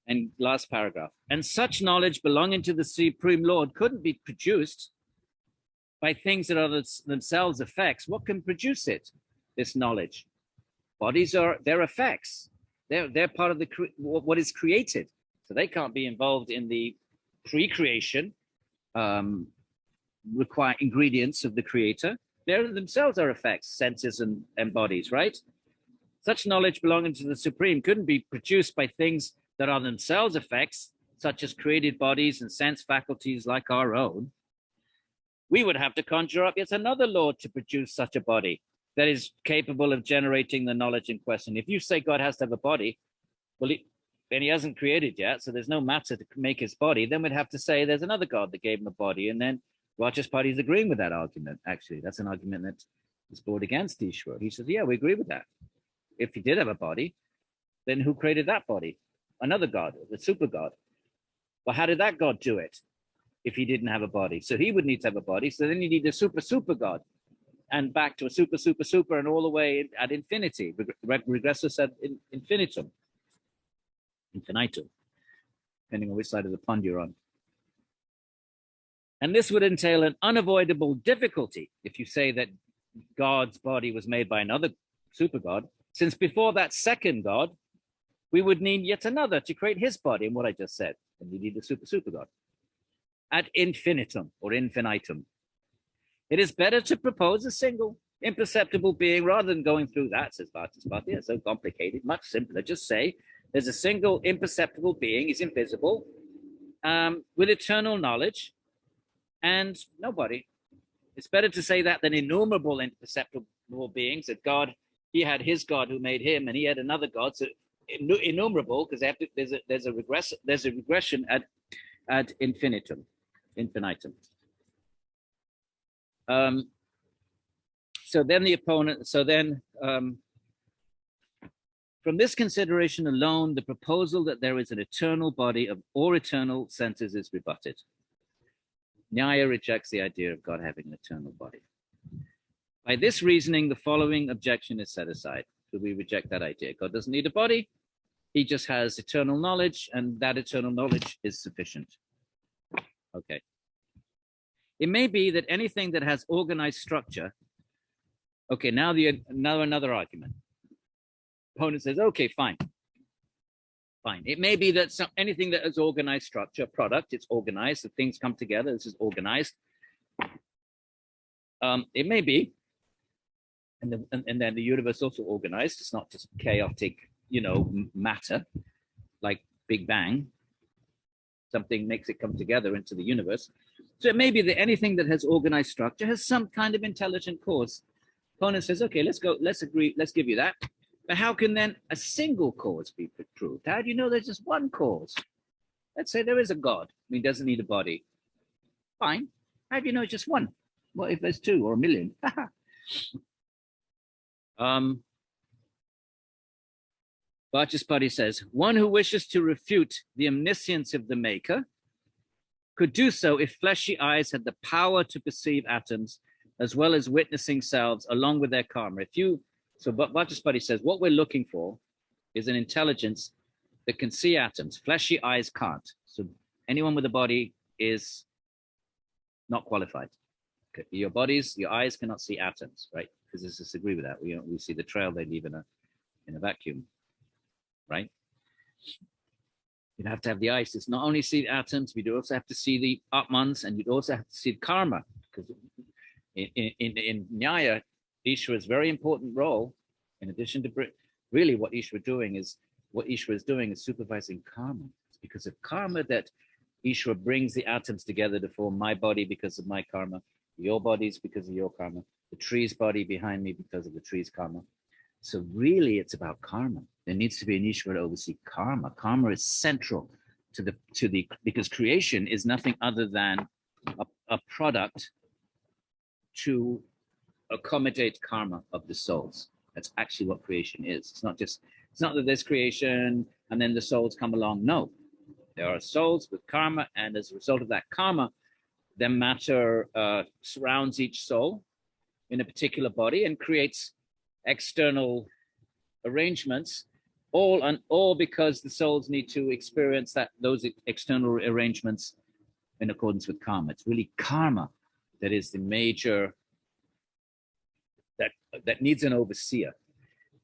And last paragraph. And such knowledge belonging to the Supreme Lord couldn't be produced by things that are themselves effects. What can produce it? This knowledge. Bodies they're effects. They're part of what is created. So they can't be involved in the pre-creation require ingredients of the creator. They themselves are effects, senses and bodies, right? Such knowledge belonging to the Supreme couldn't be produced by things that are themselves effects, such as created bodies and sense faculties like our own. We would have to conjure up yet another Lord to produce such a body that is capable of generating the knowledge in question. If you say God has to have a body, well, then he hasn't created yet, so there's no matter to make his body, then we'd have to say there's another God that gave him a body, and then Vachaspati is agreeing with that argument, actually. That's an argument that is brought against Īśvara. He says, yeah, we agree with that. If he did have a body, then who created that body? Another God, the super God. Well, how did that God do it if he didn't have a body? So he would need to have a body, so then you need a super God. And back to a super, and all the way at infinity. Regressus ad infinitum. Infinitum, depending on which side of the pond you're on. And this would entail an unavoidable difficulty if you say that God's body was made by another super God, since before that second God, we would need yet another to create his body, and what I just said. And we need a super God. Ad infinitum, or infinitum. It is better to propose a single imperceptible being rather than going through that, says Vachaspati. It's so complicated, much simpler. Just say there's a single imperceptible being, he's invisible, with eternal knowledge, and nobody. It's better to say that than innumerable imperceptible beings, that God, he had his God who made him, and he had another God. So innumerable, because there's a regression ad infinitum. So then the opponent, from this consideration alone, the proposal that there is an eternal body or eternal senses is rebutted. Nyaya rejects the idea of God having an eternal body. By this reasoning, the following objection is set aside. So we reject that idea. God doesn't need a body. He just has eternal knowledge, and that eternal knowledge is sufficient. Okay. It may be that anything that has organized structure. Okay, now another argument. Opponent says, okay, fine. Fine. It may be that anything that has organized structure, product, it's organized, the things come together, this is organized. It may be, and then the universe also organized, it's not just chaotic, matter, like Big Bang. Something makes it come together into the universe. So it may be that anything that has organized structure has some kind of intelligent cause. Opponent says, okay, let's agree, let's give you that. But how can then a single cause be proved? How do you know there's just one cause? Let's say there is a God. He doesn't need a body. Fine. How do you know it's just one? What if there's two or a million? Vachaspati says, one who wishes to refute the omniscience of the Maker could do so if fleshy eyes had the power to perceive atoms as well as witnessing selves along with their karma. So Vachaspati says, what we're looking for is an intelligence that can see atoms. Fleshy eyes can't. So anyone with a body is not qualified. Okay. Your eyes cannot see atoms, right? Physicists agree with that. We see the trail they leave in a vacuum, right? You'd have to have the eyes to not only see the atoms, we'd also have to see the Atmans, and you'd also have to see the karma. Because in Nyaya, Īśvara's very important role, in addition to really what Īśvara is doing is supervising karma. It's because of karma that Īśvara brings the atoms together to form my body because of my karma, your bodies because of your karma, the tree's body behind me because of the tree's karma. So really it's about karma. There needs to be an Īśvara to oversee karma. Karma is central to the because creation is nothing other than a product to accommodate karma of the souls. That's actually what creation is. It's not that there's creation and then the souls come along. No, there are souls with karma, and as a result of that karma, then matter surrounds each soul in a particular body and creates external arrangements, all because the souls need to experience those external arrangements in accordance with karma. It's really karma that is the major that needs an overseer,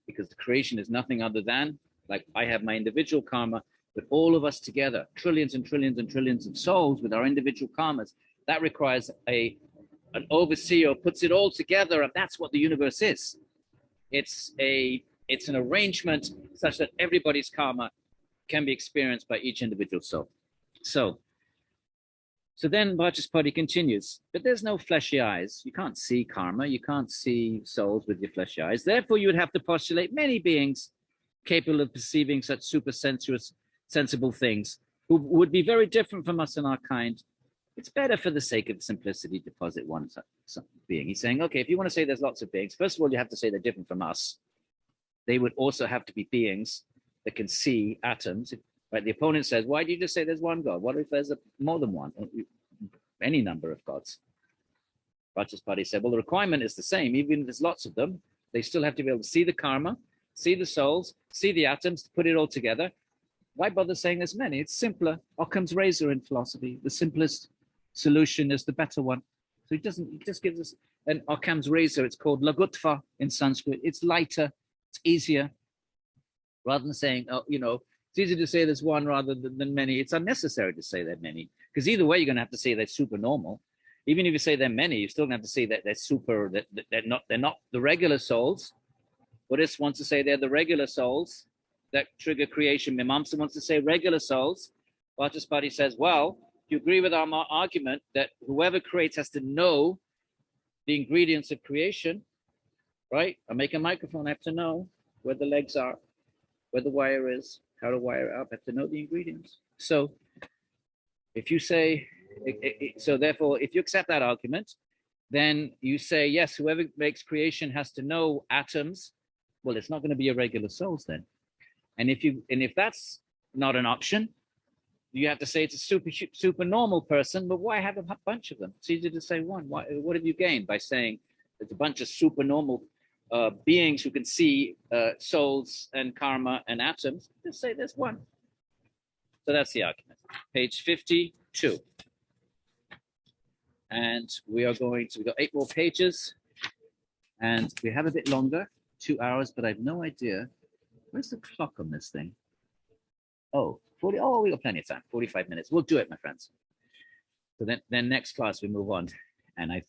because the creation is nothing other than, like I have my individual karma, but all of us together, trillions and trillions and trillions of souls with our individual karmas, that requires an overseer who puts it all together, and that's what the universe is. It's an arrangement such that everybody's karma can be experienced by each individual soul. So then Vachaspati continues, but there's no fleshy eyes. You can't see karma. You can't see souls with your fleshy eyes. Therefore, you would have to postulate many beings capable of perceiving such super sensuous, sensible things who would be very different from us in our kind. It's better for the sake of simplicity to posit one such being. He's saying, okay, if you want to say there's lots of beings, first of all, you have to say they're different from us. They would also have to be beings that can see atoms. Right? The opponent says, why do you just say there's one God? What if there's more than one? Any number of gods. Vachaspati said, well, the requirement is the same. Even if there's lots of them, they still have to be able to see the karma, see the souls, see the atoms, put it all together. Why bother saying there's many? It's simpler. Occam's razor in philosophy. The simplest solution is the better one. So it just gives us an Occam's razor. It's called lagutva in Sanskrit. It's lighter, it's easier. Rather than saying, it's easy to say there's one rather than many. It's unnecessary to say there are many, because either way, you're going to have to say they're super normal. Even if you say they're many, you're still going to have to say that they're super, that they're not the regular souls. Buddhists want to say they're the regular souls that trigger creation. Mimamsa wants to say regular souls. Vachaspati says, well, you agree with our argument that whoever creates has to know the ingredients of creation, right? I make a microphone, I have to know where the legs are, where the wire is, how to wire it up, I have to know the ingredients. So if you say, so therefore, if you accept that argument, then you say, yes, whoever makes creation has to know atoms. Well, it's not going to be irregular souls then. And if that's not an option, you have to say it's a super normal person, but why have a bunch of them? It's easy to say one. What have you gained by saying there's a bunch of super normal beings who can see souls and karma and atoms? Just say there's one. So that's the argument. Page 52. And we are we've got 8 more pages, and we have a bit longer, 2 hours, but I have no idea. Where's the clock on this thing? Oh, 40. Oh, we got plenty of time. 45 minutes. We'll do it, my friends. So then next class we move on, and I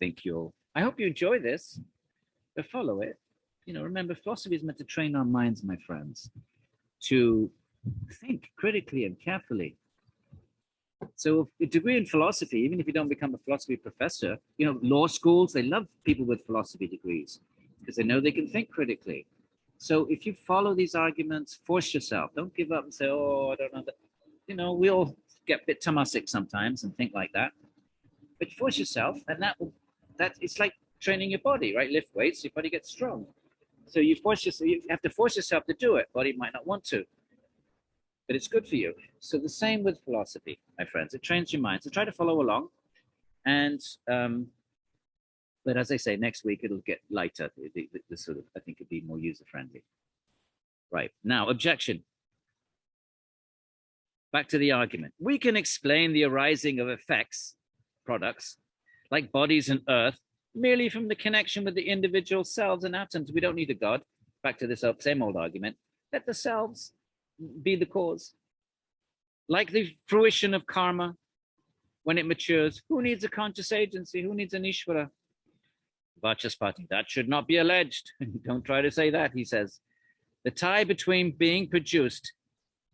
hope you enjoy this. But follow it. Remember, philosophy is meant to train our minds, my friends, to think critically and carefully. So a degree in philosophy, even if you don't become a philosophy professor, law schools, they love people with philosophy degrees because they know they can think critically. So if you follow these arguments, force yourself. Don't give up and say, oh, I don't know that. We all get a bit tamasic sometimes and think like that. But force yourself, and it's like training your body, right? Lift weights, your body gets strong. So you have to force yourself to do it. Body might not want to, but it's good for you. So the same with philosophy, my friends. It trains your mind. So try to follow along. And but as I say, next week it'll get lighter. The sort of, I think it'll be more user-friendly. Right. Now, objection. Back to the argument. We can explain the arising of effects, products, like bodies and earth, merely from the connection with the individual cells and atoms. We don't need a God. Back to this same old argument. Let the cells be the cause. Like the fruition of karma, when it matures, who needs a conscious agency? Who needs an Īśvara? Vachaspati, that should not be alleged. Don't try to say that, he says. The tie between being produced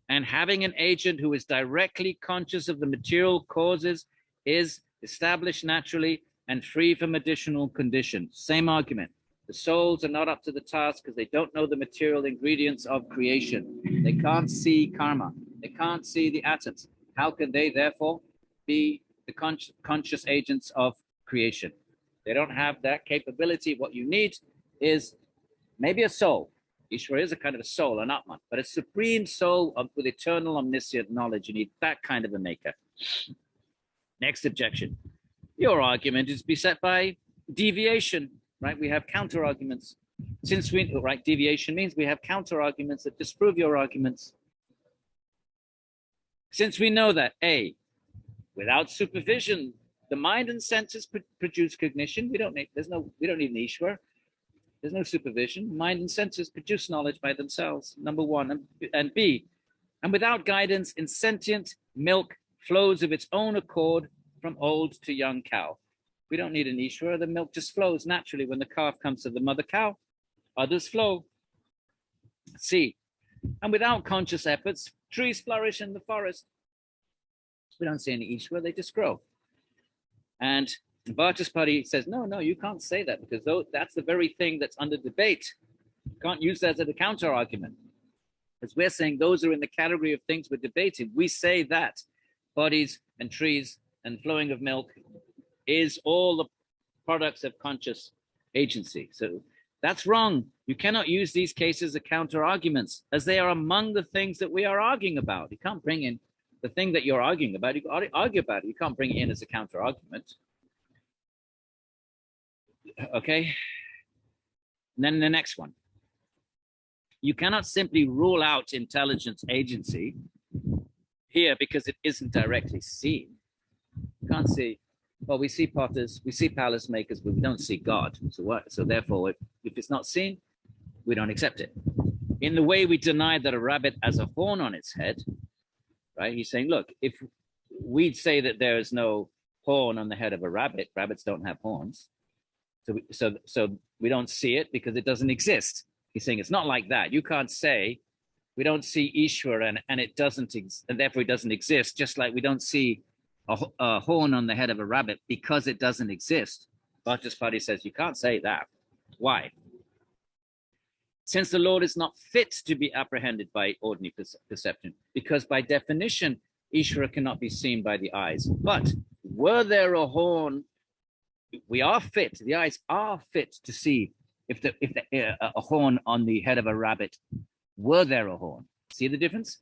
and having an agent who is directly conscious of the material causes is established naturally and free from additional conditions. Same argument. The souls are not up to the task because they don't know the material ingredients of creation. They can't see karma. They can't see the atoms. How can they, therefore, be the conscious agents of creation? They don't have that capability. What you need is maybe a soul. Ishvara is a kind of a soul, an Atman, but a supreme soul with eternal omniscient knowledge. You need that kind of a maker. Next objection. Your argument is beset by deviation, right? We have counter arguments. Deviation means we have counter arguments that disprove your arguments. Since we know that A, without supervision, the mind and senses produce cognition. We don't need an Īśvara. There's no supervision. Mind and senses produce knowledge by themselves, number one. And B, and without guidance, insentient milk flows of its own accord from old to young cow. We don't need an Īśvara. The milk just flows naturally when the calf comes to the mother cow. Others flow. C, and without conscious efforts, trees flourish in the forest. We don't see any Īśvara. They just grow. And Vachaspati says, no, you can't say that because that's the very thing that's under debate. You can't use that as a counter argument. Because we're saying those are in the category of things we're debating. We say that bodies and trees and flowing of milk is all the products of conscious agency. So that's wrong. You cannot use these cases as counter arguments as they are among the things that we are arguing about. You can't bring in the thing that you're arguing about. You can argue about it. You can't bring it in as a counter argument. Okay. And then the next one. You cannot simply rule out intelligence agency here because it isn't directly seen. You can't see, well, we see potters, we see palace makers, but we don't see God. So therefore, if it's not seen, we don't accept it. In the way we deny that a rabbit has a horn on its head, right? He's saying, look, if we'd say that there is no horn on the head of a rabbit, rabbits don't have horns. So we don't see it because it doesn't exist. He's saying it's not like that. You can't say we don't see Īśvara and it doesn't, and therefore it doesn't exist. Just like we don't see a horn on the head of a rabbit because it doesn't exist. Vachaspati says you can't say that. Why? Since the Lord is not fit to be apprehended by ordinary perception, because by definition, Īśvara cannot be seen by the eyes. But were there a horn we are fit, the eyes are fit to see if a horn on the head of a rabbit were there a horn. See the difference?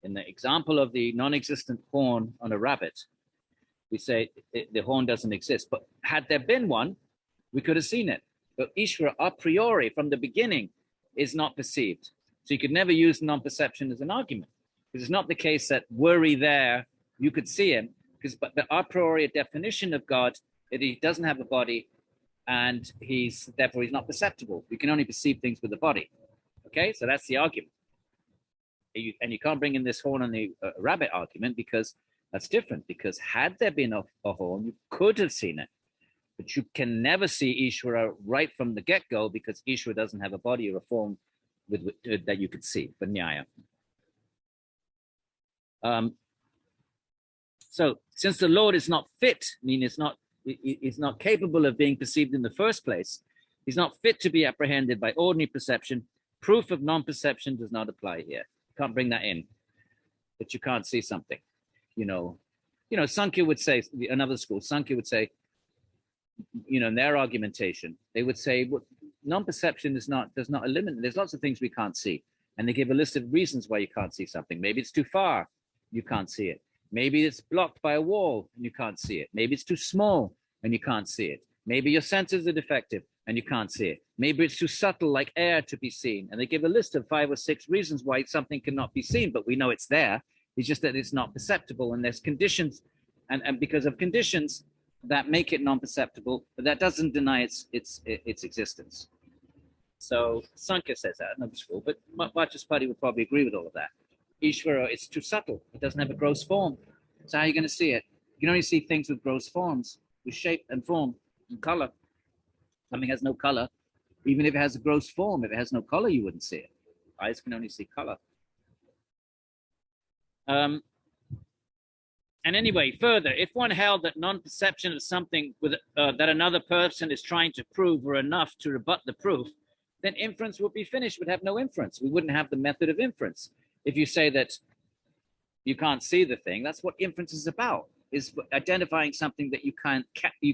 In the example of the non-existent horn on a rabbit, we say the horn doesn't exist, but had there been one, we could have seen it. But Ishvara a priori from the beginning is not perceived. So you could never use non-perception as an argument, because it's not the case that were he there, you could see him, because but the a priori definition of God, that he doesn't have a body, and therefore he's not perceptible. You can only perceive things with the body. Okay, so that's the argument. And you can't bring in this horn on the rabbit argument, because that's different. Because had there been a horn, you could have seen it, but you can never see Īśvara right from the get-go, because Īśvara doesn't have a body or a form that you could see for Nyāya. So since the Lord is not fit, I mean, is not capable of being perceived in the first place, he's not fit to be apprehended by ordinary perception. Proof of non-perception does not apply here. Can't bring that in, that you can't see something. Sankhya would say, another school, Sankhya would say, in their argumentation, they would say, well, non-perception does not eliminate. There's lots of things we can't see, and they give a list of reasons why you can't see something. Maybe it's too far, you can't see it. Maybe it's blocked by a wall and you can't see it. Maybe it's too small and you can't see it. Maybe your senses are defective and you can't see it. Maybe it's too subtle, like air, to be seen. And they give a list of 5 or 6 reasons why something cannot be seen, but we know it's there. It's just that it's not perceptible, and there's conditions, and because of conditions that make it non-perceptible, but that doesn't deny its existence. So Sankhya says that, another school, but Vachaspati would probably agree with all of that. Ishvara, it's too subtle. It doesn't have a gross form. So how are you going to see it? You can only see things with gross forms, with shape and form and color. Something has no color. Even if it has a gross form, if it has no color, you wouldn't see it. Eyes can only see color. And anyway, further, if one held that non-perception of something that another person is trying to prove were enough to rebut the proof, then inference would be finished, would have no inference. We wouldn't have the method of inference. If you say that you can't see the thing, that's what inference is about, is identifying something that you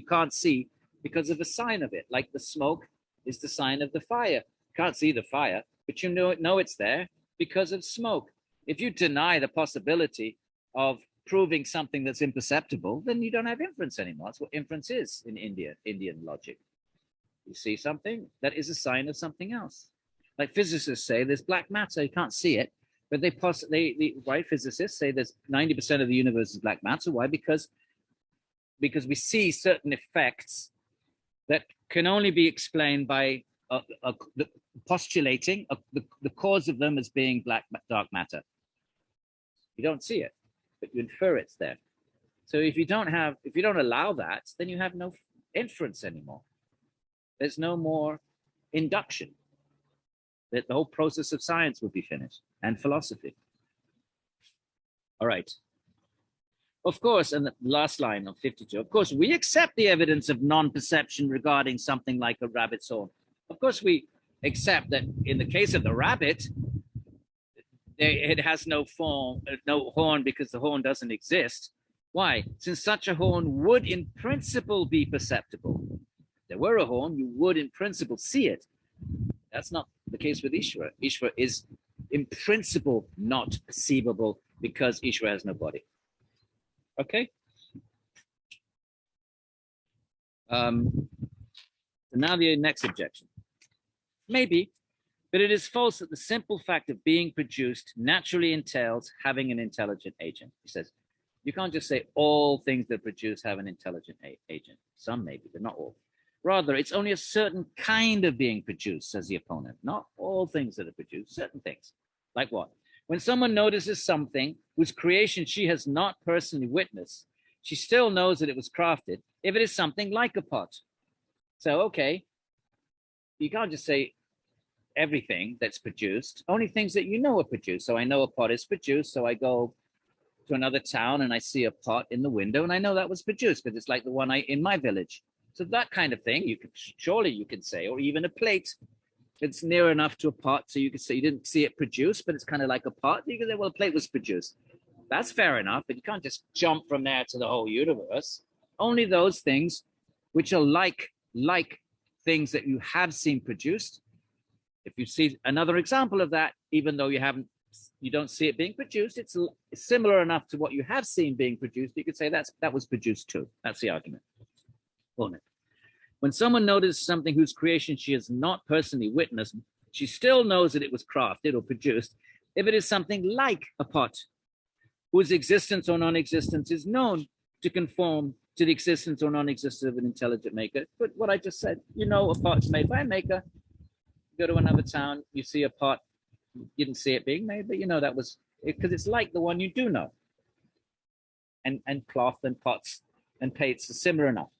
can't see because of a sign of it. Like the smoke is the sign of the fire. You can't see the fire, but you know it's there because of smoke. If you deny the possibility of proving something that's imperceptible, then you don't have inference anymore. That's what inference is in Indian logic. You see something that is a sign of something else. Like physicists say, there's black matter, you can't see it, but why physicists say there's 90% of the universe is black matter. Why? Because we see certain effects that can only be explained by postulating the cause of them as being dark matter. You don't see it, but you infer it's there. So if you don't allow that, then you have no inference anymore. There's no more induction. That the whole process of science would be finished, and philosophy. All right. Of course, and the last line of 52, of course, we accept the evidence of non-perception regarding something like a rabbit's horn. Of course, we accept that in the case of the rabbit, it has no form, no horn, because the horn doesn't exist. Why? Since such a horn would in principle be perceptible. If there were a horn, you would in principle see it. That's not the case with Īśvara. Īśvara is in principle not perceivable because Īśvara has no body. Okay? So now the next objection. Maybe, but it is false that the simple fact of being produced naturally entails having an intelligent agent. He says, you can't just say all things that produce have an intelligent agent. Some maybe, but not all. Rather, it's only a certain kind of being produced, says the opponent. Not all things that are produced, certain things. Like what? When someone notices something whose creation she has not personally witnessed, she still knows that it was crafted if it is something like a pot. So, okay, you can't just say everything that's produced, only things that you know are produced. So I know a pot is produced, so I go to another town and I see a pot in the window and I know that was produced because it's like the one in my village. So that kind of thing, you could say, or even a plate. It's near enough to a pot, so you could say you didn't see it produced, but it's kind of like a pot. You could say, well, a plate was produced. That's fair enough, but you can't just jump from there to the whole universe. only those things which are like things that you have seen produced. If you see another example of that, even though you don't see it being produced, it's similar enough to what you have seen being produced, you could say that was produced too. That's the argument. When someone notices something whose creation she has not personally witnessed, she still knows that it was crafted or produced if it is something like a pot, whose existence or non-existence is known to conform to the existence or non-existence of an intelligent maker. But what I just said, a pot's made by a maker. You go to another town, you see a pot, you didn't see it being made, but that was because it's like the one you do know. And cloth and pots and plates are similar enough.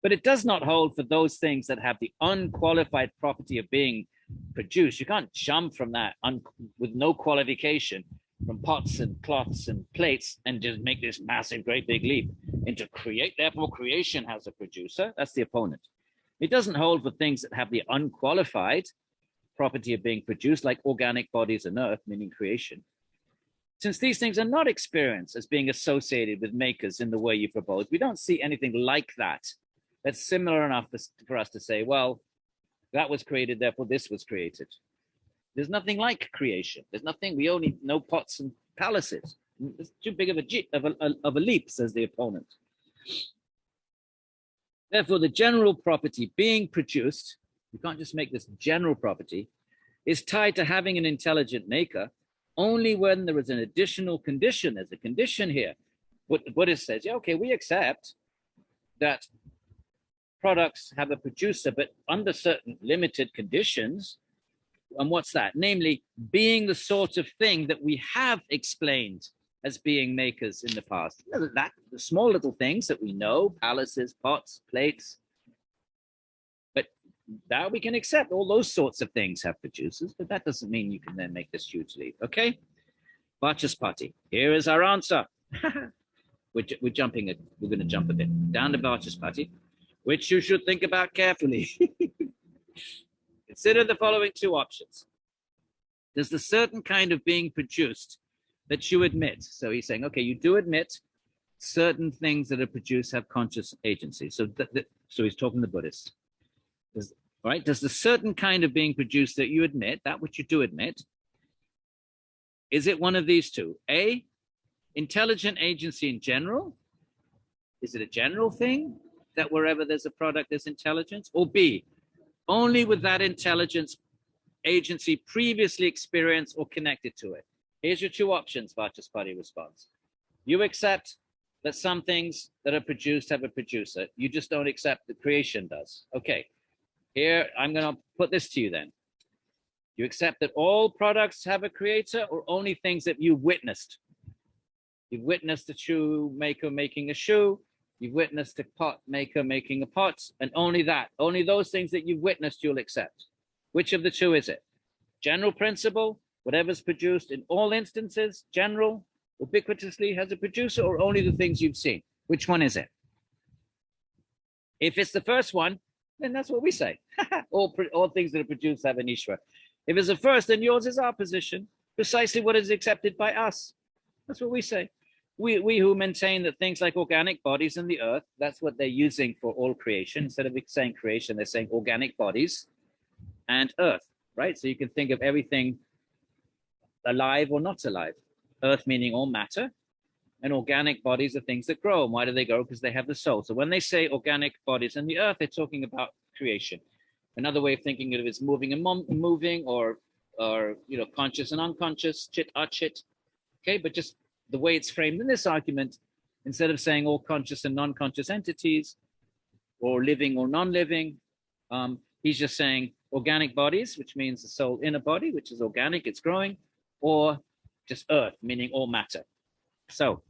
But it does not hold for those things that have the unqualified property of being produced. You can't jump from that with no qualification from pots and cloths and plates and just make this massive, great big leap into create. Therefore, creation has a producer. That's the opponent. It doesn't hold for things that have the unqualified property of being produced, like organic bodies and earth, meaning creation. Since these things are not experienced as being associated with makers in the way you propose, we don't see anything like that. That's similar enough for us to say, well, that was created, therefore this was created. There's nothing like creation. There's nothing. We only know pots and palaces. It's too big of a leap, says the opponent. Therefore, the general property being produced, you can't just make this general property, is tied to having an intelligent maker only when there is an additional condition. There's a condition here. What the Buddhist says, yeah, okay, we accept that products have a producer, but under certain limited conditions. And what's that? Namely, being the sort of thing that we have explained as being makers in the past. The small little things that we know, palaces, pots, plates. But that we can accept. All those sorts of things have producers, but that doesn't mean you can then make this huge leap. Okay? Vachaspati. Here is our answer. We're jumping it. We're going to jump a bit down to Vachaspati, which you should think about carefully. Consider the following two options. There's the certain kind of being produced that you admit. So he's saying, okay, you do admit certain things that are produced have conscious agency. So he's talking to Buddhists. Right? Does the certain kind of being produced that you admit, that which you do admit, is it one of these two? A, intelligent agency in general? Is it a general thing that wherever there's a product, there's intelligence? Or B, only with that intelligence agency previously experienced or connected to it? Here's your two options, Vachaspati responds. You accept that some things that are produced have a producer. You just don't accept that creation does. Okay, here, I'm going to put this to you then. You accept that all products have a creator or only things that you witnessed? You've witnessed a shoe maker making a shoe. You've witnessed a pot maker making a pot, and only that, only those things that you've witnessed you'll accept. Which of the two is it? General principle, whatever's produced in all instances, general, ubiquitously has a producer, or only the things you've seen? Which one is it? If it's the first one, then that's what we say. all things that are produced have an Īśvara. If it's the first, then yours is our position, precisely what is accepted by us. That's what we say. We who maintain that things like organic bodies and the earth, that's what they're using for all creation. Instead of saying creation, they're saying organic bodies and earth, right? So you can think of everything alive or not alive. Earth meaning all matter, and organic bodies are things that grow. And why do they grow? Because they have the soul. So when they say organic bodies and the earth, they're talking about creation. Another way of thinking of it is moving and moving, or conscious and unconscious, chit, achit. Okay, but just the way it's framed in this argument, instead of saying all conscious and non-conscious entities, or living or non-living, he's just saying organic bodies, which means the soul in a body, which is organic, it's growing, or just earth, meaning all matter. So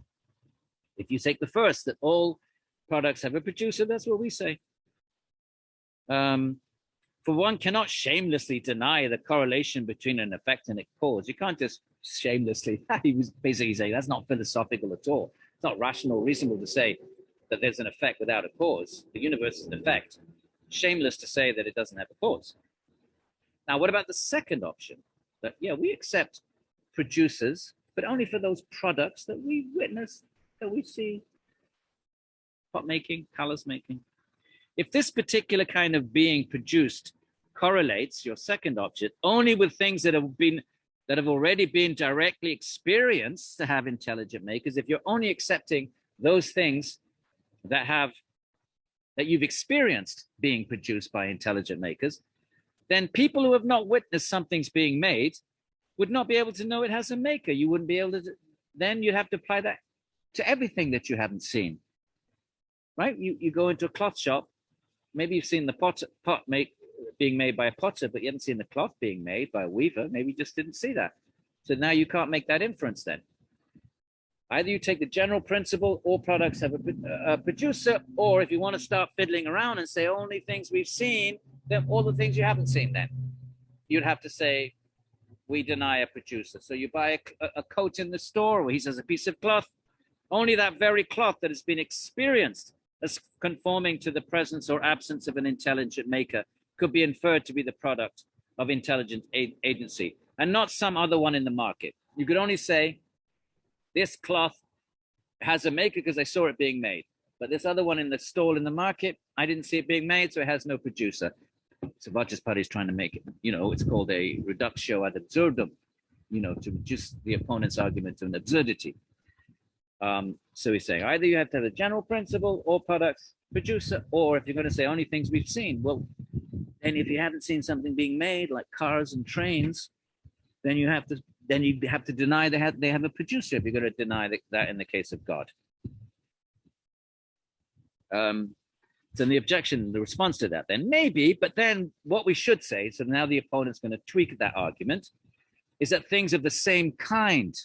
if you take the first, that all products have a producer, that's what we say. For one cannot shamelessly deny the correlation between an effect and a cause. You can't just shamelessly, he was basically saying that's not philosophical at all. It's not rational or reasonable to say that there's an effect without a cause. The universe is an effect. Shameless to say that it doesn't have a cause. Now, what about the second option? That, yeah, we accept producers, but only for those products that we witness, that we see. pot making, palace making. If this particular kind of being produced correlates your second object only with things that have already been directly experienced to have intelligent makers, if you're only accepting those things that you've experienced being produced by intelligent makers, then people who have not witnessed something's being made would not be able to know it has a maker. You wouldn't be able to, then you'd have to apply that to everything that you haven't seen, right? You go into a cloth shop, maybe you've seen the pot being made by a potter, but you haven't seen the cloth being made by a weaver. Maybe you just didn't see that. So now you can't make that inference then. Either you take the general principle, all products have a producer, or if you want to start fiddling around and say only things we've seen, then all the things you haven't seen then. You'd have to say, we deny a producer. So you buy a coat in the store, or he says a piece of cloth, only that very cloth that has been experienced as conforming to the presence or absence of an intelligent maker could be inferred to be the product of intelligent agency, and not some other one in the market. You could only say, this cloth has a maker because I saw it being made, but this other one in the stall in the market, I didn't see it being made, so it has no producer. So Vachaspati is trying to make it, it's called a reductio ad absurdum, to reduce the opponent's argument to an absurdity. So he's saying either you have to have a general principle, all products, producer, or if you're going to say only things we've seen, well, and if you haven't seen something being made like cars and trains, then you have to deny they have a producer if you're going to deny that in the case of God. So the response to that then maybe, but then what we should say, so now the opponent's going to tweak that argument, is that things of the same kind.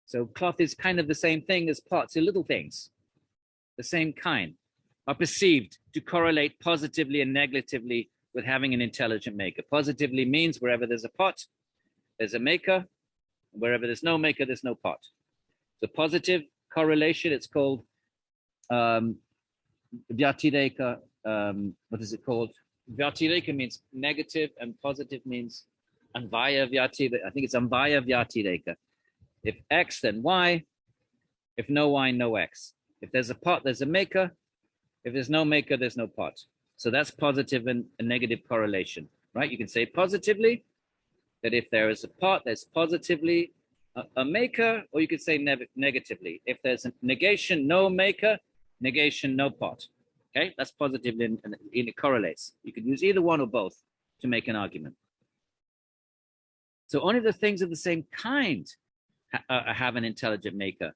So cloth is kind of the same thing as pots, so little things, the same kind, are perceived to correlate positively and negatively with having an intelligent maker. Positively means wherever there's a pot, there's a maker. Wherever there's no maker, there's no pot. So positive correlation, it's called Vyatireka. What is it called? Vyatireka means negative, and positive means Anvaya Vyatireka. I think it's Anvaya Vyatireka. If X, then Y. If no Y, no X. If there's a pot, there's a maker. If there's no maker, there's no pot. So that's positive and a negative correlation, right? You can say positively that if there is a pot, there's positively a maker, or you could say negatively. If there's a negation, no maker, negation, no pot. Okay, that's positively and it correlates. You could use either one or both to make an argument. So only the things of the same kind have an intelligent maker.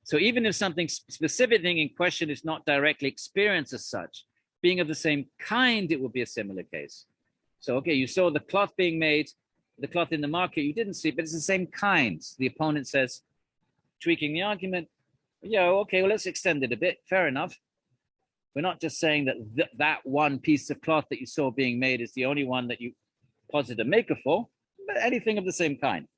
So even if something specific thing in question is not directly experienced as such, being of the same kind, it would be a similar case. So, okay, you saw the cloth being made, the cloth in the market, you didn't see, but it's the same kind. The opponent says, tweaking the argument, okay, well, let's extend it a bit. Fair enough. We're not just saying that that one piece of cloth that you saw being made is the only one that you posit a maker for, but anything of the same kind.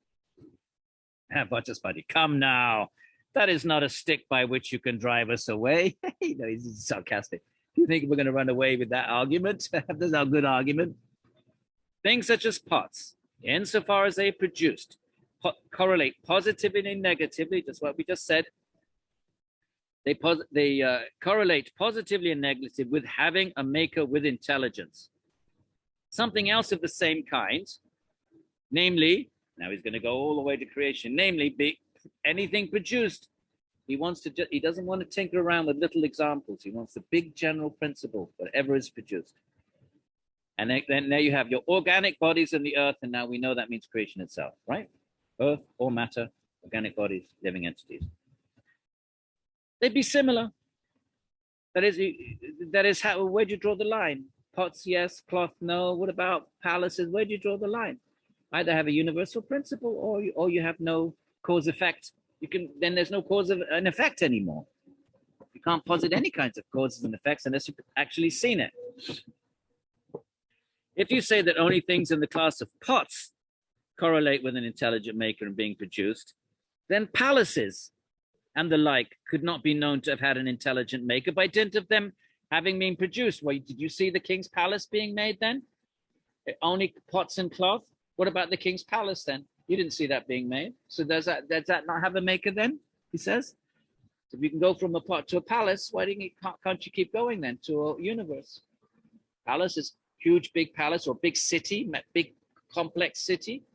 Vachaspati, come now. That is not a stick by which you can drive us away. He's sarcastic. Do you think we're going to run away with that argument? That's a good argument. Things such as pots, insofar as they produced, correlate positively and negatively, just what we just said. They correlate positively and negatively with having a maker with intelligence. Something else of the same kind, namely, now he's going to go all the way to creation, namely, anything produced. He doesn't want to tinker around with little examples. He wants the big general principle, whatever is produced. And then there you have your organic bodies in the earth, and now we know that means creation itself, right? Earth, all matter, organic bodies, living entities. They'd be similar. That is how. Where do you draw the line? Pots, yes. Cloth, no. What about palaces? Where do you draw the line? Either have a universal principle, or you have no cause effect. Then there's no cause of an effect anymore. You can't posit any kinds of causes and effects unless you've actually seen it. If you say that only things in the class of pots correlate with an intelligent maker and being produced, then palaces and the like could not be known to have had an intelligent maker by dint of them having been produced. Well, did you see the king's palace being made then? Only pots and cloth? What about the king's palace then? You didn't see that being made. So does that not have a maker then, he says? So if you can go from a pot to a palace, why can't you keep going then to a universe? Palace is huge, big palace or big city, big complex city.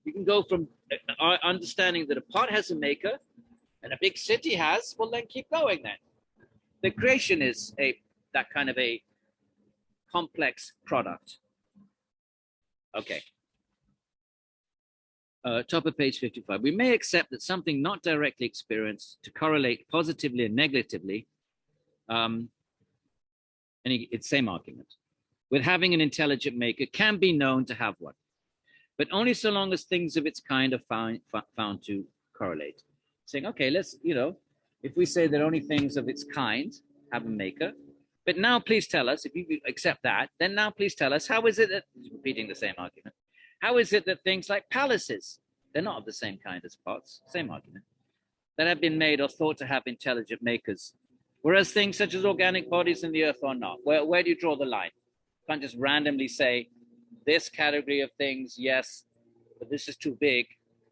You can go from understanding that a pot has a maker and a big city has, well, then keep going then. The creation is that kind of a complex product. Okay. Top of page 55. We may accept that something not directly experienced to correlate positively and negatively, and it's same argument, with having an intelligent maker can be known to have one, but only so long as things of its kind are found to correlate. Saying, okay, let's, if we say that only things of its kind have a maker, but now please tell us, if you accept that, then now please tell us, how is it that, repeating the same argument, how is it that things like palaces, they're not of the same kind as pots, same argument, that have been made or thought to have intelligent makers, whereas things such as organic bodies in the earth are not? Where do you draw the line? You can't just randomly say, this category of things, yes, but this is too big,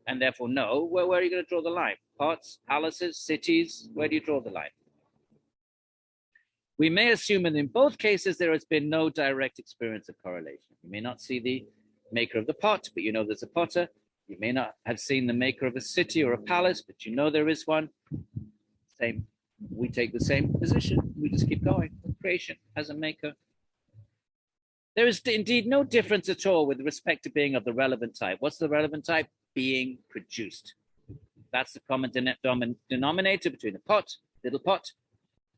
and therefore no. Where are you going to draw the line? Pots, palaces, cities, where do you draw the line? We may assume that in both cases there has been no direct experience of correlation. You may not see the maker of the pot, but you know there's a potter. You may not have seen the maker of a city or a palace, but you know there is one. Same. We take the same position. We just keep going. Creation has a maker. There is indeed no difference at all with respect to being of the relevant type. What's the relevant type? Being produced. That's the common denominator between a pot, little pot,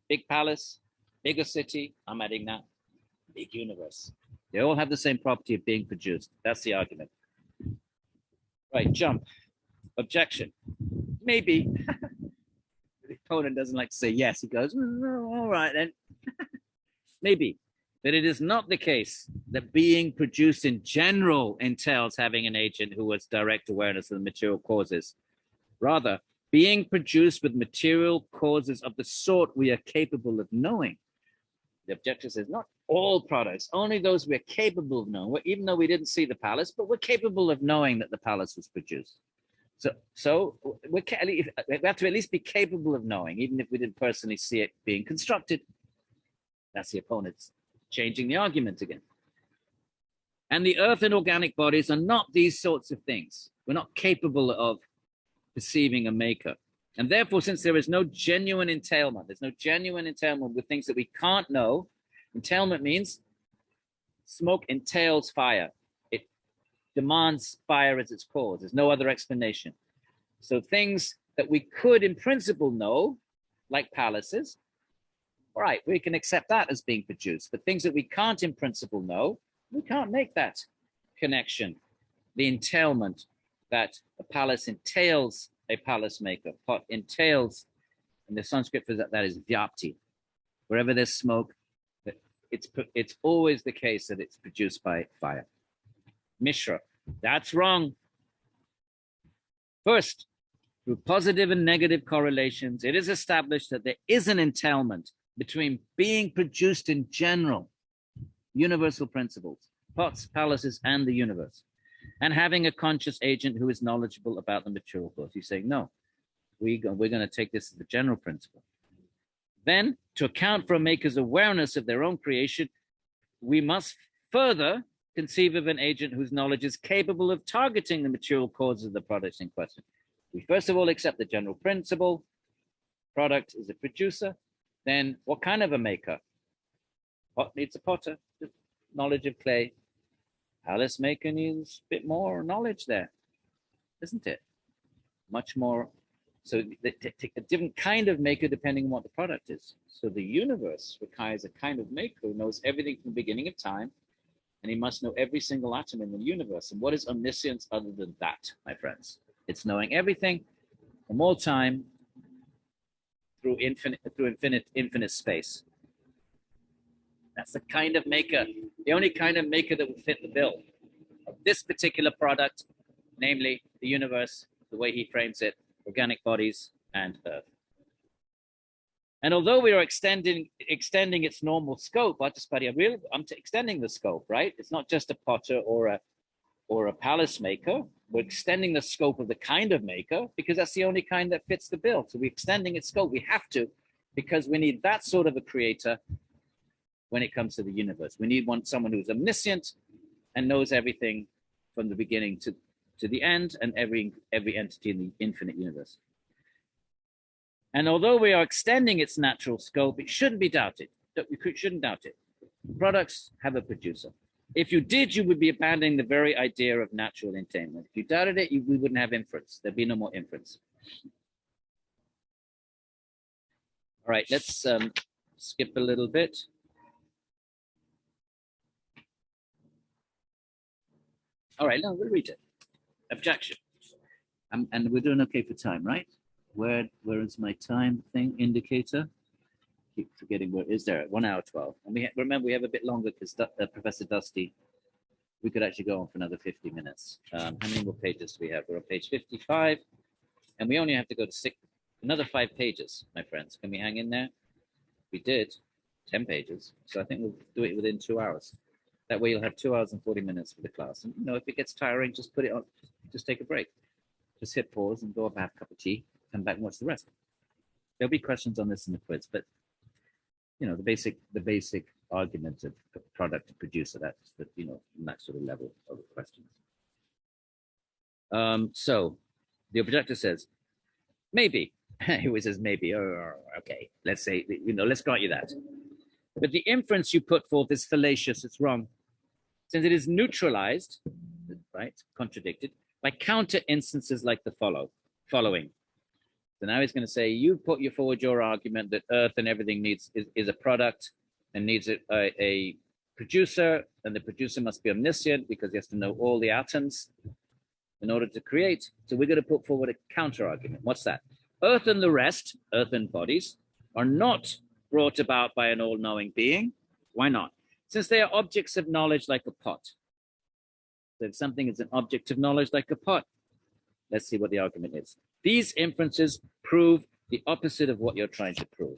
big palace, bigger city. I'm adding that. Big universe. They all have the same property of being produced. That's the argument. Right, jump. Objection. Maybe. The opponent doesn't like to say yes. He goes, all right then. Maybe. That it is not the case that being produced in general entails having an agent who has direct awareness of the material causes. Rather, being produced with material causes of the sort we are capable of knowing. The objector says, not all products, only those we are capable of knowing, even though we didn't see the palace, but we're capable of knowing that the palace was produced. So we have to at least be capable of knowing, even if we didn't personally see it being constructed. That's the opponent's changing the argument again. And the earth and organic bodies are not these sorts of things. We're not capable of perceiving a maker. And therefore, since there is no genuine entailment, there's no genuine entailment with things that we can't know. Entailment means smoke entails fire. It demands fire as its cause. There's no other explanation. So things that we could in principle know, like palaces, all right, we can accept that as being produced. But things that we can't in principle know, we can't make that connection. The entailment that a palace entails a palace maker, pot entails, and the Sanskrit for that is vyapti. Wherever there's smoke, it's always the case that it's produced by fire. Mishra, that's wrong. First, through positive and negative correlations, it is established that there is an entailment between being produced in general, universal principles, pots, palaces, and the universe, and having a conscious agent who is knowledgeable about the material cause. He's saying, no, we're going to take this as the general principle. Then, to account for a maker's awareness of their own creation, we must further conceive of an agent whose knowledge is capable of targeting the material causes of the products in question. We first of all accept the general principle. Product is a producer. Then what kind of a maker? Pot needs a potter, knowledge of clay. Palace maker needs a bit more knowledge there, isn't it? Much more. So a different kind of maker depending on what the product is. So the universe requires a kind of maker who knows everything from the beginning of time, and he must know every single atom in the universe. And what is omniscience other than that, my friends? It's knowing everything from all time through infinite space. That's the kind of maker, the only kind of maker that will fit the bill of this particular product, namely the universe, the way he frames it, organic bodies and earth. And although we are extending its normal scope, Vachaspati, I'm extending the scope, right? It's not just a potter or a or a palace maker, we're extending the scope of the kind of maker because that's the only kind that fits the bill. So we're extending its scope. We have to, because we need that sort of a creator when it comes to the universe. We need someone who's omniscient and knows everything from the beginning to the end, and every entity in the infinite universe. And although we are extending its natural scope, it shouldn't be doubted. We shouldn't doubt it. Products have a producer. If you did, you would be abandoning the very idea of natural attainment. If you doubted it, we wouldn't have inference. There'd be no more inference. All right, let's skip a little bit. All right, no, we'll read it. Objection. And we're doing okay for time, right? Where is my time thing indicator? Keep forgetting where is there. 1 hour 12. And remember, we have a bit longer because Professor Dusty, we could actually go on for another 50 minutes. How many more pages do we have? We're on page 55, and we only have to go to another 5 pages, my friends. Can we hang in there? We did 10 pages, so I think we'll do it within 2 hours. That way you'll have 2 hours and 40 minutes for the class. And if it gets tiring, just put it on, just take a break. Just hit pause and go up, have a cup of tea, come back and watch the rest. There'll be questions on this in the quiz, but the basic argument of product to producer, that's that sort of level of questions. So the objector says, maybe. He always says maybe. Oh, okay, let's say, let's grant you that. But the inference you put forth is fallacious, it's wrong. Since it is neutralized, right, contradicted, by counter instances like the following. So now he's going to say, you put forward your argument that Earth and everything is a product and needs a producer, and the producer must be omniscient because he has to know all the atoms in order to create. So we're going to put forward a counter argument. What's that? Earth and the rest, earthen bodies, are not brought about by an all-knowing being. Why not? Since they are objects of knowledge like a pot. So if something is an object of knowledge like a pot, let's see what the argument is. These inferences prove the opposite of what you're trying to prove.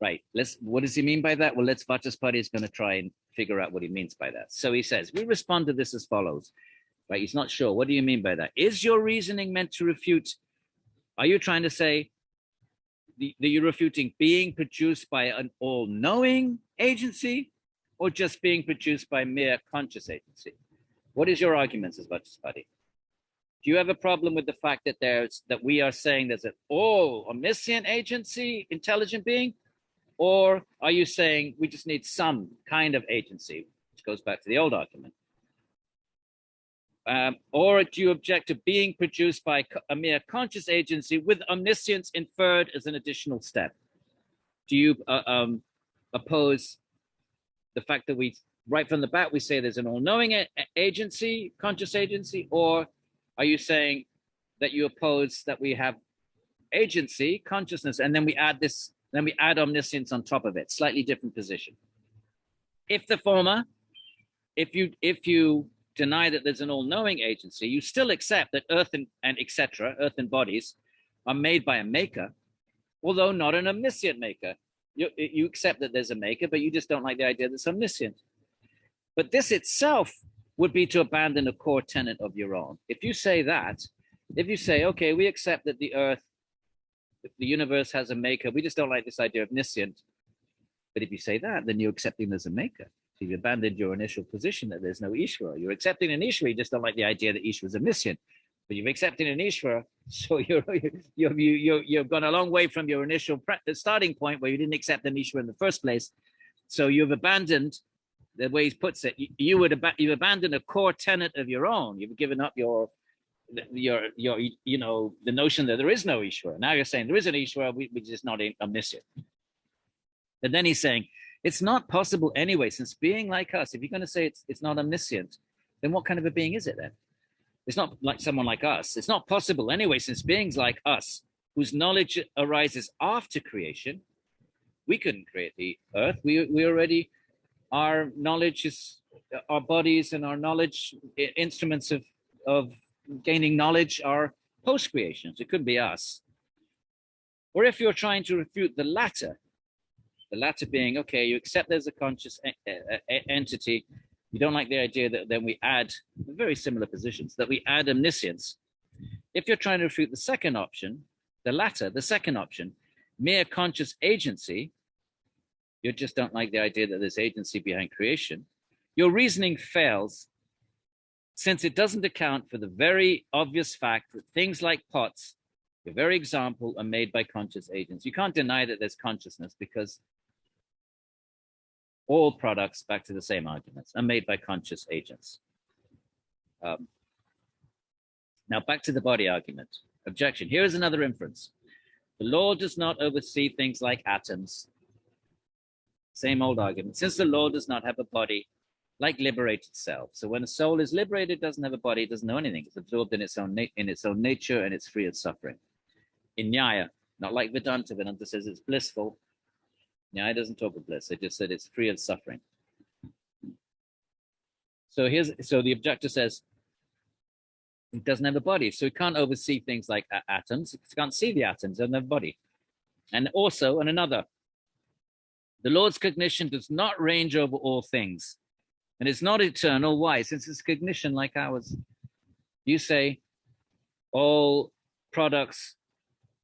Right, what does he mean by that? Well, Vachaspati is going to try and figure out what he means by that. So he says, we respond to this as follows. Right, he's not sure. What do you mean by that? Is your reasoning meant to refute? Are you trying to say you're refuting being produced by an all-knowing agency or just being produced by mere conscious agency? What is your argument, says Vachaspati? Do you have a problem with the fact that we are saying there's an all omniscient agency, intelligent being? Or are you saying we just need some kind of agency, which goes back to the old argument? Or do you object to being produced by a mere conscious agency with omniscience inferred as an additional step? Do you oppose the fact that right from the bat, we say there's an all-knowing agency, conscious agency, or are you saying that you oppose that we have agency, consciousness, and then we add omniscience on top of it? Slightly different position. If the former, if you deny that there's an all-knowing agency, you still accept that Earth and etc., Earth and bodies are made by a maker, although not an omniscient maker. You accept that there's a maker, but you just don't like the idea that it's omniscient. But this itself would be to abandon a core tenet of your own. If you say that, if you say, okay, we accept that the Earth, the universe has a maker, we just don't like this idea of omniscient. But if you say that, then you're accepting there's a maker. So you've abandoned your initial position that there's no Īśvara. You're accepting an Īśvara, you just don't like the idea that Īśvara is omniscient. But you've accepted an Īśvara, so you've gone a long way from your initial starting point where you didn't accept an Īśvara in the first place. So you've abandoned, the way he puts it, you've abandoned a core tenet of your own. You've given up your the notion that there is no Īśvara. Now you're saying there is an Īśvara, we just not omniscient. And then he's saying, it's not possible anyway, since being like us, if you're going to say it's not omniscient, then what kind of a being is it then? It's not like someone like us. It's not possible anyway, since beings like us, whose knowledge arises after creation, we couldn't create the Earth. We already, our knowledge is, our bodies and our knowledge, instruments of gaining knowledge are post-creations. It couldn't be us. Or if you're trying to refute the latter being, okay, you accept there's a conscious entity, You don't like the idea that then we add very similar positions, that we add omniscience. If you're trying to refute the second option, the second option, mere conscious agency, you just don't like the idea that there's agency behind creation, your reasoning fails, since it doesn't account for the very obvious fact that things like pots, the very example, are made by conscious agents. You can't deny that there's consciousness, because all products, back to the same arguments, are made by conscious agents. Now back to the body argument. Objection. Here is another inference. The Lord does not oversee things like atoms. Same old argument. Since the Lord does not have a body, like liberated self. So when a soul is liberated, it doesn't have a body, it doesn't know anything. It's absorbed in its own nature, and it's free of suffering. In Nyaya, not like Vedanta. Vedanta says it's blissful. Nyaya doesn't talk of bliss. It just said it's free of suffering. So the objector says it doesn't have a body, so it can't oversee things like atoms. It can't see the atoms, it doesn't have a body. And also, and another, the Lord's cognition does not range over all things, and it's not eternal. Why? Since it's cognition like ours. You say all products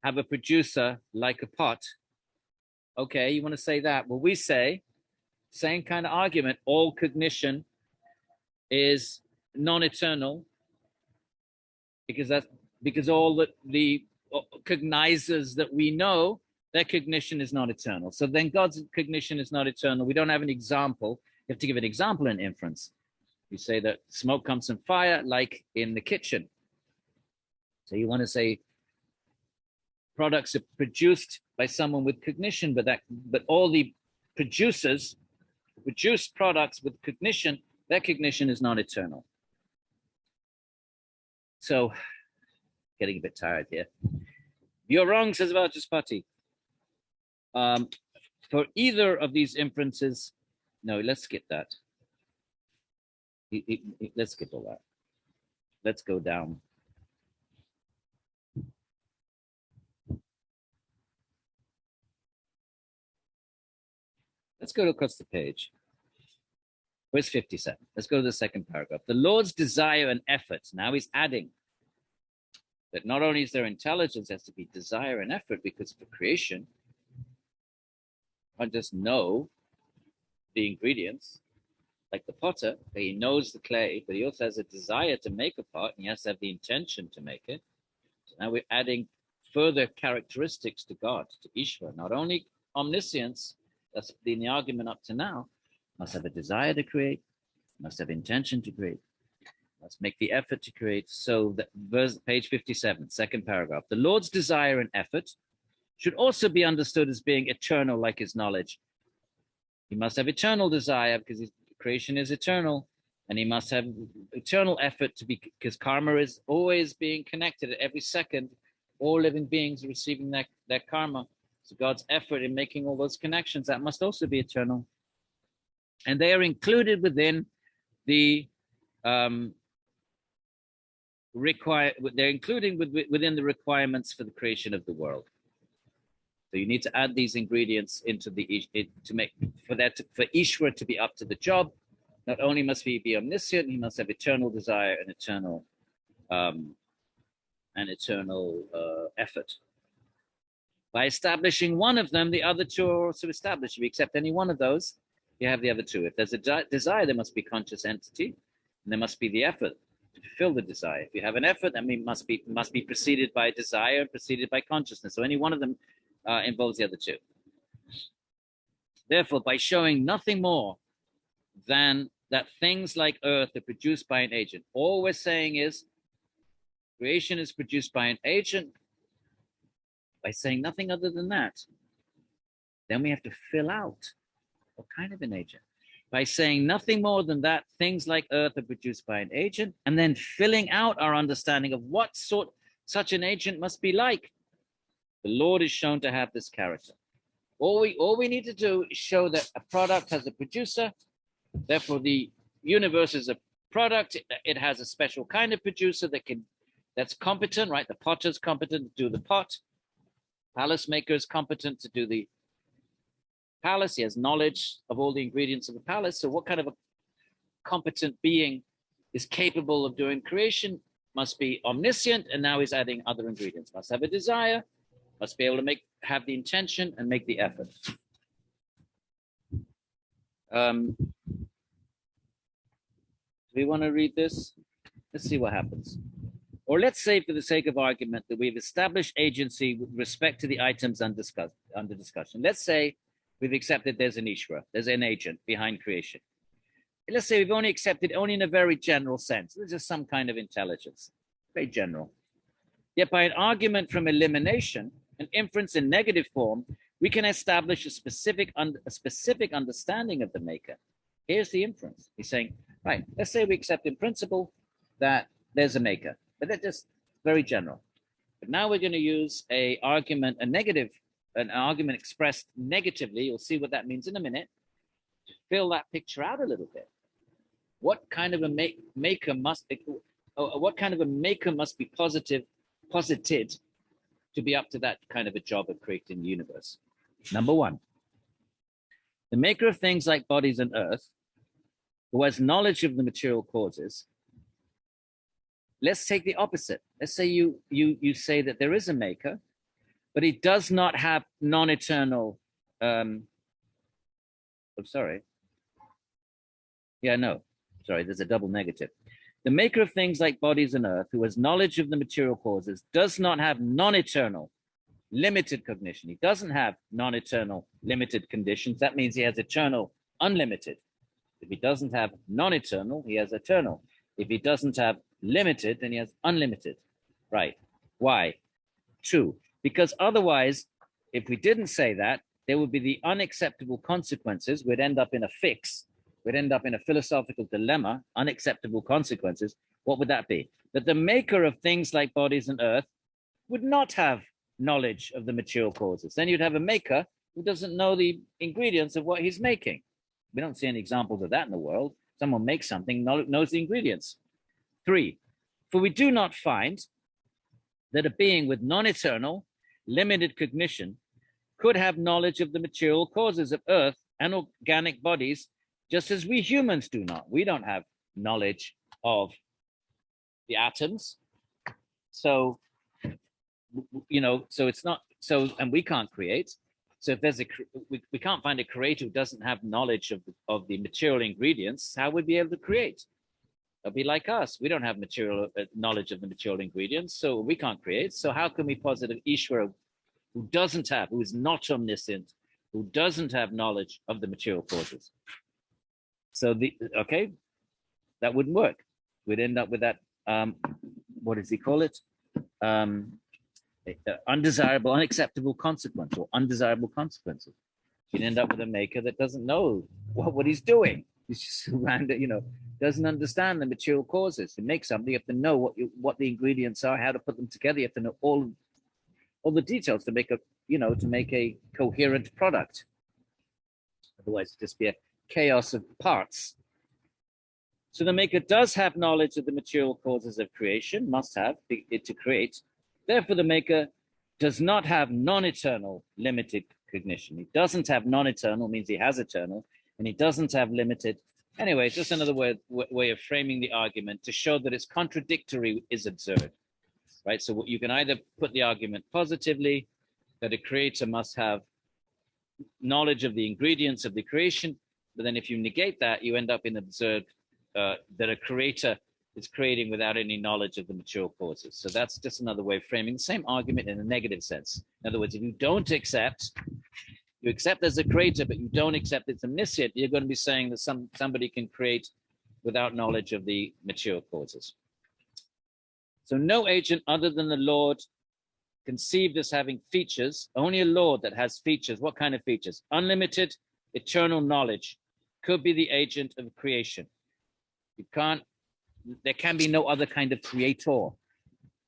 have a producer like a pot. Okay, you want to say that. Well, we say, same kind of argument, all cognition is non-eternal, because all the cognizers that we know, their cognition is not eternal. So then God's cognition is not eternal. We don't have an example. You have to give an example in inference. You say that smoke comes from fire, like in the kitchen. So you want to say products are produced by someone with cognition, but all the producers produce products with cognition, their cognition is not eternal. So, getting a bit tired here. You're wrong, says Vachaspati. For either of these inferences, no, let's skip that. Let's skip all that. Let's go down. Let's go across the page. Verse 57. Let's go to the second paragraph. The Lord's desire and effort. Now he's adding that not only is there intelligence, there has to be desire and effort, because for creation, one just know the ingredients, like the potter. He knows the clay, but he also has a desire to make a pot, and he has to have the intention to make it. So now we're adding further characteristics to God, to Īśvara. Not only omniscience, that's been the argument up to now, must have a desire to create, must have intention to create, must make the effort to create. So that verse, page 57, second paragraph. The Lord's desire and effort should also be understood as being eternal, like his knowledge. He must have eternal desire, because his creation is eternal, and he must have eternal effort to be, because karma is always being connected at every second. All living beings are receiving their karma. So God's effort in making all those connections, that must also be eternal. And they are included within the within the requirements for the creation of the world. So you need to add these ingredients into for Īśvara to be up to the job. Not only must he be omniscient, he must have eternal desire and eternal effort. By establishing one of them, the other two are also established. If you accept any one of those, you have the other two. If there's a desire, there must be conscious entity, and there must be the effort to fulfill the desire. If you have an effort, then it must be preceded by desire and preceded by consciousness. So any one of them involves the other two. Therefore, by showing nothing more than that things like earth are produced by an agent, all we're saying is creation is produced by an agent. By saying nothing other than that, then we have to fill out what kind of an agent. By saying nothing more than that, things like earth are produced by an agent, and then filling out our understanding of what sort such an agent must be like. The Lord is shown to have this character. All we need to do is show that a product has a producer. Therefore, the universe is a product. It has a special kind of producer that's competent, right? The potter's competent to do the pot. Palace maker is competent to do the palace. He has knowledge of all the ingredients of a palace. So what kind of competent being is capable of doing creation must be omniscient, and now he's adding other ingredients. Must have a desire, must be able to have the intention and make the effort. Do we want to read this? Let's see what happens. Or let's say, for the sake of argument, that we've established agency with respect to the items under discussion. Let's say we've accepted there's an Īśvara, there's an agent behind creation. Let's say we've only accepted only in a very general sense. There's just some kind of intelligence, very general. Yet by an argument from elimination, an inference in negative form, we can establish a specific understanding of the maker. Here's the inference. He's saying, right, let's say we accept in principle that there's a maker, but that's just very general. But now we're going to use an argument expressed negatively. You'll see what that means in a minute, to fill that picture out a little bit. What kind of a maker must be posited to be up to that kind of a job of creating the universe? Number one, the maker of things like bodies and earth, who has knowledge of the material causes. Let's take the opposite. Let's say you say that there is a maker, but he does not have non-eternal. There's a double negative. The maker of things like bodies and earth, who has knowledge of the material causes, does not have non-eternal, limited cognition. He doesn't have non-eternal, limited conditions. That means he has eternal, unlimited. If he doesn't have non-eternal, he has eternal. If he doesn't have limited, then he has unlimited. Right. Why? 2, because otherwise, if we didn't say that, there would be the unacceptable consequences. We'd end up in a fix. We'd end up in a philosophical dilemma, unacceptable consequences. What would that be? That the maker of things like bodies and earth would not have knowledge of the material causes. Then you'd have a maker who doesn't know the ingredients of what he's making. We don't see any examples of that in the world. Someone makes something, knows the ingredients. 3, for we do not find that a being with non-eternal, limited cognition could have knowledge of the material causes of earth and organic bodies, just as we humans do not. We don't have knowledge of the atoms. So, so it's not, and we can't create. So if there's we can't find a creator who doesn't have knowledge of the material ingredients, how would we be able to create? They'll be like us. We don't have knowledge of the material ingredients, so we can't create. So how can we posit an Īśvara who is not omniscient, who doesn't have knowledge of the material causes? So that wouldn't work. We'd end up with that, what does he call it? Undesirable, unacceptable consequence, or undesirable consequences. You'd end up with a maker that doesn't know what he's doing. He's just random, doesn't understand the material causes. To make something, you have to know what the ingredients are, how to put them together. You have to know all the details to make a coherent product. Otherwise, it'd just be a chaos of parts. So the maker does have knowledge of the material causes of creation, must have it to create. Therefore, the maker does not have non-eternal, limited cognition. He doesn't have non-eternal, means he has eternal, and he doesn't have limited. Anyway, it's just another way of framing the argument to show that its contradictory is absurd, right? So you can either put the argument positively, that a creator must have knowledge of the ingredients of the creation, but then if you negate that, you end up in absurd, that a creator is creating without any knowledge of the material causes. So that's just another way of framing the same argument in a negative sense. In other words, if you don't accept, you accept as a creator, but you don't accept it's omniscient, you're going to be saying that somebody can create without knowledge of the material causes. So no agent other than the Lord conceived as having features, only a Lord that has features. What kind of features? Unlimited, eternal knowledge could be the agent of creation. There can be no other kind of creator.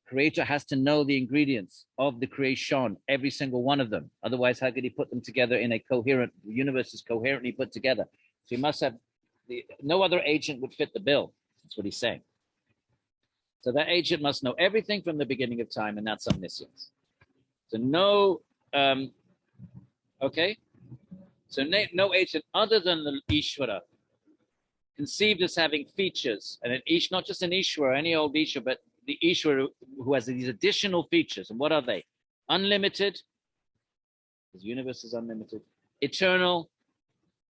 Creator has to know the ingredients of the creation, every single one of them. Otherwise, how could he put them together in a coherent, the universe is coherently put together. So he must have, no other agent would fit the bill. That's what he's saying. So that agent must know everything from the beginning of time, and that's omniscience. So no agent other than the Īśvara conceived as having features, and not just an Īśvara, any old Īśvara, but the Īśvara who has these additional features. And what are they? Unlimited, because the universe is unlimited. Eternal,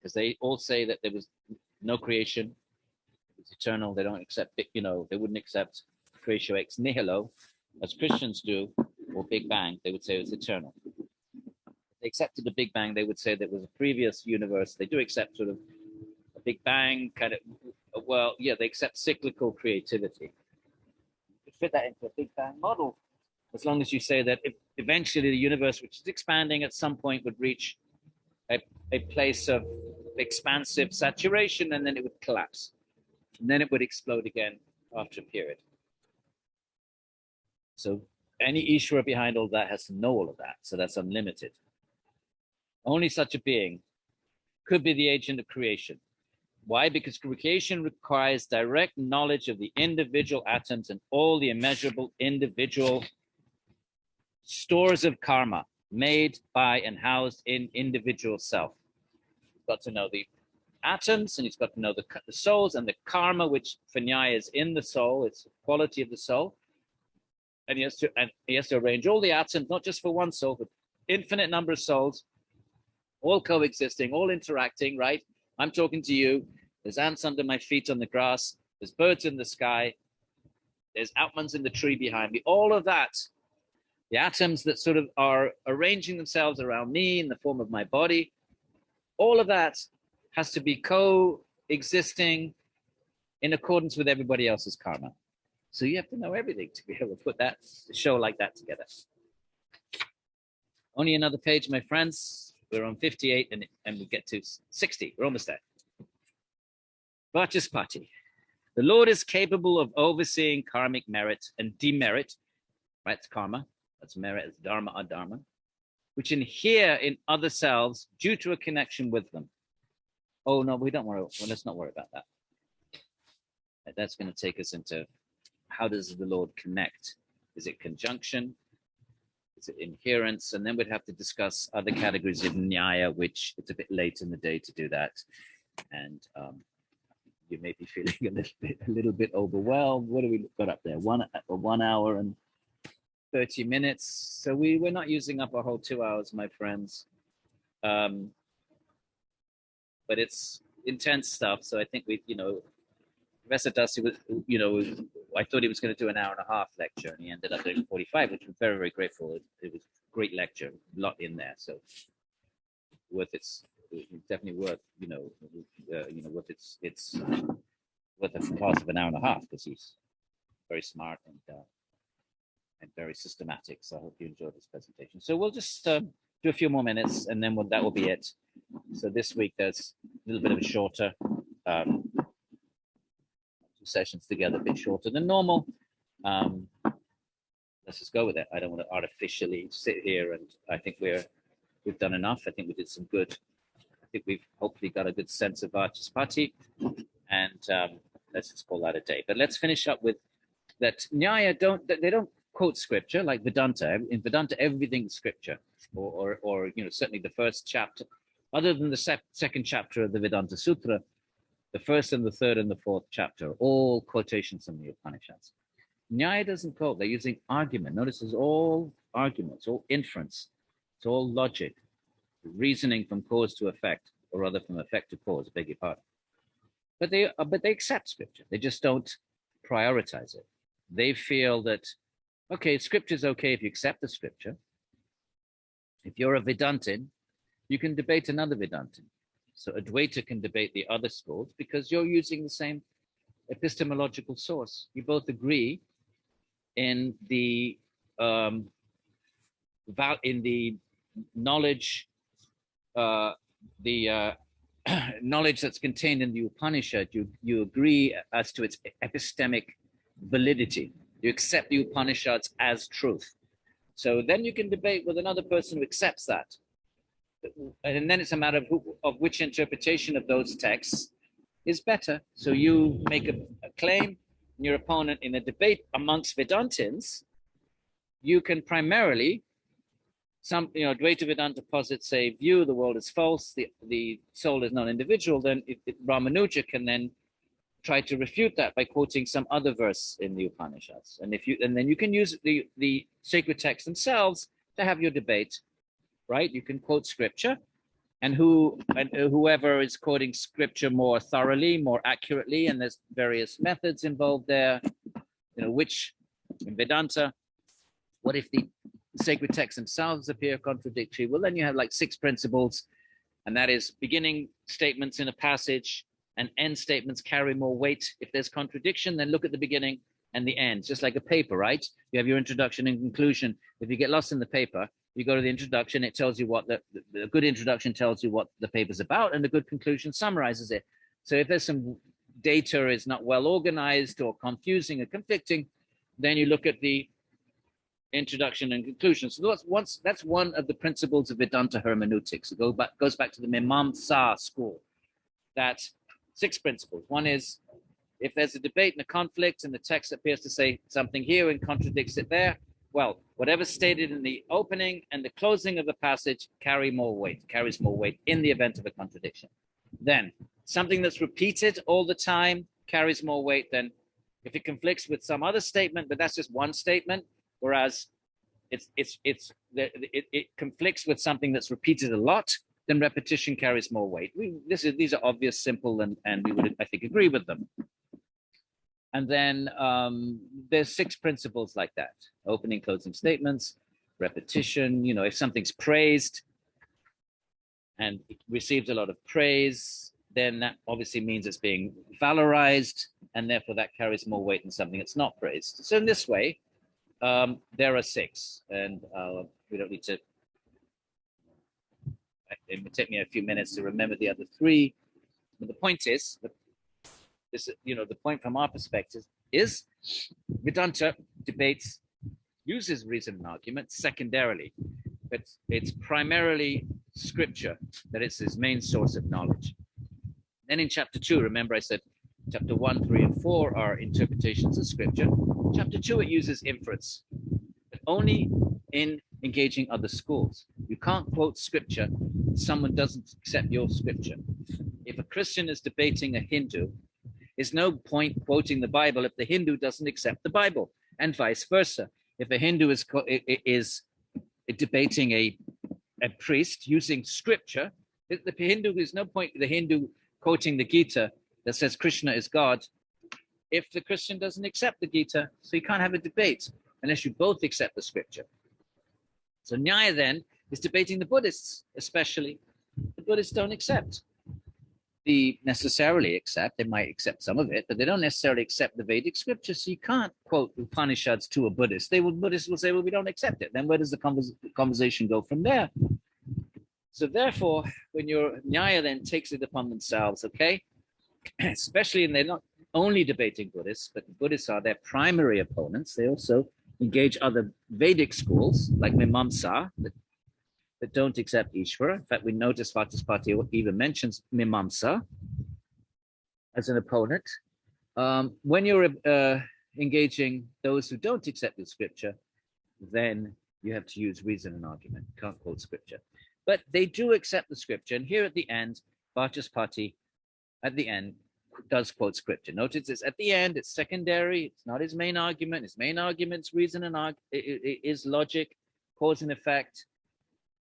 because they all say that there was no creation. It's eternal. They don't accept it, they wouldn't accept creatio ex nihilo, as Christians do, or Big Bang. They would say it was eternal. If they accepted the Big Bang, they would say there was a previous universe. They do accept sort of a Big Bang kind of, they accept cyclical creativity. You fit that into a Big Bang model, as long as you say that eventually the universe, which is expanding at some point, would reach a place of expansive saturation, and then it would collapse. And then it would explode again after a period. So any Īśvara behind all that has to know all of that. So that's unlimited. Only such a being could be the agent of creation. Why? Because creation requires direct knowledge of the individual atoms and all the immeasurable individual stores of karma made by and housed in individual self. You've got to know the atoms, and he's got to know the souls and the karma, which for Nyaya is in the soul. It's the quality of the soul. And he has to arrange all the atoms, not just for one soul, but infinite number of souls, all coexisting, all interacting, right? I'm talking to you. There's ants under my feet on the grass. There's birds in the sky. There's outmans in the tree behind me. All of that, the atoms that sort of are arranging themselves around me in the form of my body, all of that has to be coexisting in accordance with everybody else's karma. So you have to know everything to be able to put that show like that together. Only another page, my friends. We're on 58 and we get to 60. We're almost there. Vachaspati. The Lord is capable of overseeing karmic merit and demerit, right? It's karma. That's merit. It's dharma, adharma, which inhere in other selves due to a connection with them. Oh, no, we don't worry. Well, let's not worry about that. That's going to take us into how does the Lord connect? Is it conjunction? Is it inherence? And then we'd have to discuss other categories of Nyaya, which it's a bit late in the day to do that. And you may be feeling a little bit overwhelmed. What do we got up there? 1 hour and 30 minutes. So we're not using up our whole 2 hours, my friends. But it's intense stuff. So I think Professor Dusty was, I thought he was going to do an hour and a half lecture, and he ended up doing 45, which I'm very, very grateful. It was a great lecture, a lot in there. So it's definitely worth, worth it's worth a class of an hour and a half, because he's very smart and very systematic. So I hope you enjoyed this presentation. So we'll just do a few more minutes, and then that will be it. So this week there's a little bit of a shorter, sessions together, a bit shorter than normal. Let's just go with it. I don't want to artificially sit here, and I think we've done enough. I think we did some good. I think we've hopefully got a good sense of Vachaspati, and let's just call that a day. But let's finish up with that. Nyaya they don't quote scripture like Vedanta. In Vedanta, everything's scripture, or certainly the first chapter, other than the second chapter of the Vedanta Sutra. The first and the third and the fourth chapter, all quotations from the Upanishads. Nyaya doesn't quote, they're using argument. Notice it's all arguments, all inference, it's all logic, reasoning from cause to effect, or rather from effect to cause, beg your pardon. But they accept scripture, they just don't prioritize it. They feel that, okay, scripture is okay if you accept the scripture. If you're a Vedantin, you can debate another Vedantin. So Advaita can debate the other schools because you're using the same epistemological source. You both agree in the knowledge, knowledge that's contained in the Upanishad. You agree as to its epistemic validity. You accept the Upanishads as truth. So then you can debate with another person who accepts that. And then it's a matter of which interpretation of those texts is better. So you make a claim, and your opponent in a debate amongst Vedantins, you can primarily, Advaita Vedanta posits a view, the world is false, the soul is non-individual, then Ramanuja can then try to refute that by quoting some other verse in the Upanishads. And then you can use the sacred texts themselves to have your debate, right? You can quote scripture, and whoever is quoting scripture more thoroughly, more accurately, and there's various methods involved there. Which in Vedanta, what if the sacred texts themselves appear contradictory? Well, then you have like 6 principles, and that is beginning statements in a passage and end statements carry more weight. If there's contradiction, then look at the beginning and the end, just like a paper, right? You have your introduction and conclusion. If you get lost in the paper, you go to the introduction, it tells you what the good introduction tells you what the paper's about, and the good conclusion summarizes it. So if there's some data is not well organized or confusing or conflicting, then you look at the introduction and conclusion. So that's one of the principles of Vedanta hermeneutics. It goes back to the Mimamsa school. That's 6 principles. One is, if there's a debate and a conflict and the text appears to say something here and contradicts it there, well, whatever's stated in the opening and the closing of the passage carries more weight in the event of a contradiction. Then something that's repeated all the time carries more weight than if it conflicts with some other statement, but that's just one statement, whereas it conflicts with something that's repeated a lot, then repetition carries more weight. These are obvious, simple, and we would, I think, agree with them. And then there's 6 principles like that: opening, closing statements, repetition. If something's praised and it receives a lot of praise, then that obviously means it's being valorized, and therefore that carries more weight than something that's not praised. So in this way, there are 6, and we don't need to. It would take me a few minutes to remember the other 3. But the point is, the point from our perspective is Vedanta uses reason and argument secondarily, but it's primarily scripture that is his main source of knowledge. Then in chapter 2, remember I said chapter 1, 3, and 4 are interpretations of scripture. Chapter 2, it uses inference, but only in engaging other schools. You can't quote scripture if someone doesn't accept your scripture. If a Christian is debating a Hindu, there's no point quoting the Bible if the Hindu doesn't accept the Bible, and vice versa. If a Hindu is debating a priest using scripture, there's no point the Hindu quoting the Gita that says Krishna is God if the Christian doesn't accept the Gita. So you can't have a debate unless you both accept the scripture. So Nyaya then is debating the Buddhists, especially. The Buddhists don't necessarily accept, they might accept some of it, but they don't necessarily accept the Vedic scripture. So you can't quote Upanishads to a Buddhist. Buddhists will say, well, we don't accept it. Then where does the conversation go from there? So therefore, when your Nyaya then takes it upon themselves, okay, especially, and they're not only debating Buddhists, but the Buddhists are their primary opponents. They also engage other Vedic schools like Mimamsa that don't accept Īśvara. In fact, we notice Vachaspati even mentions Mimamsa as an opponent. When you're engaging those who don't accept the scripture, then you have to use reason and argument. You can't quote scripture. But they do accept the scripture. And here at the end, Vachaspati at the end does quote scripture. Notice it's at the end, it's secondary, it's not his main argument. His main argument is reason and is logic, cause and effect,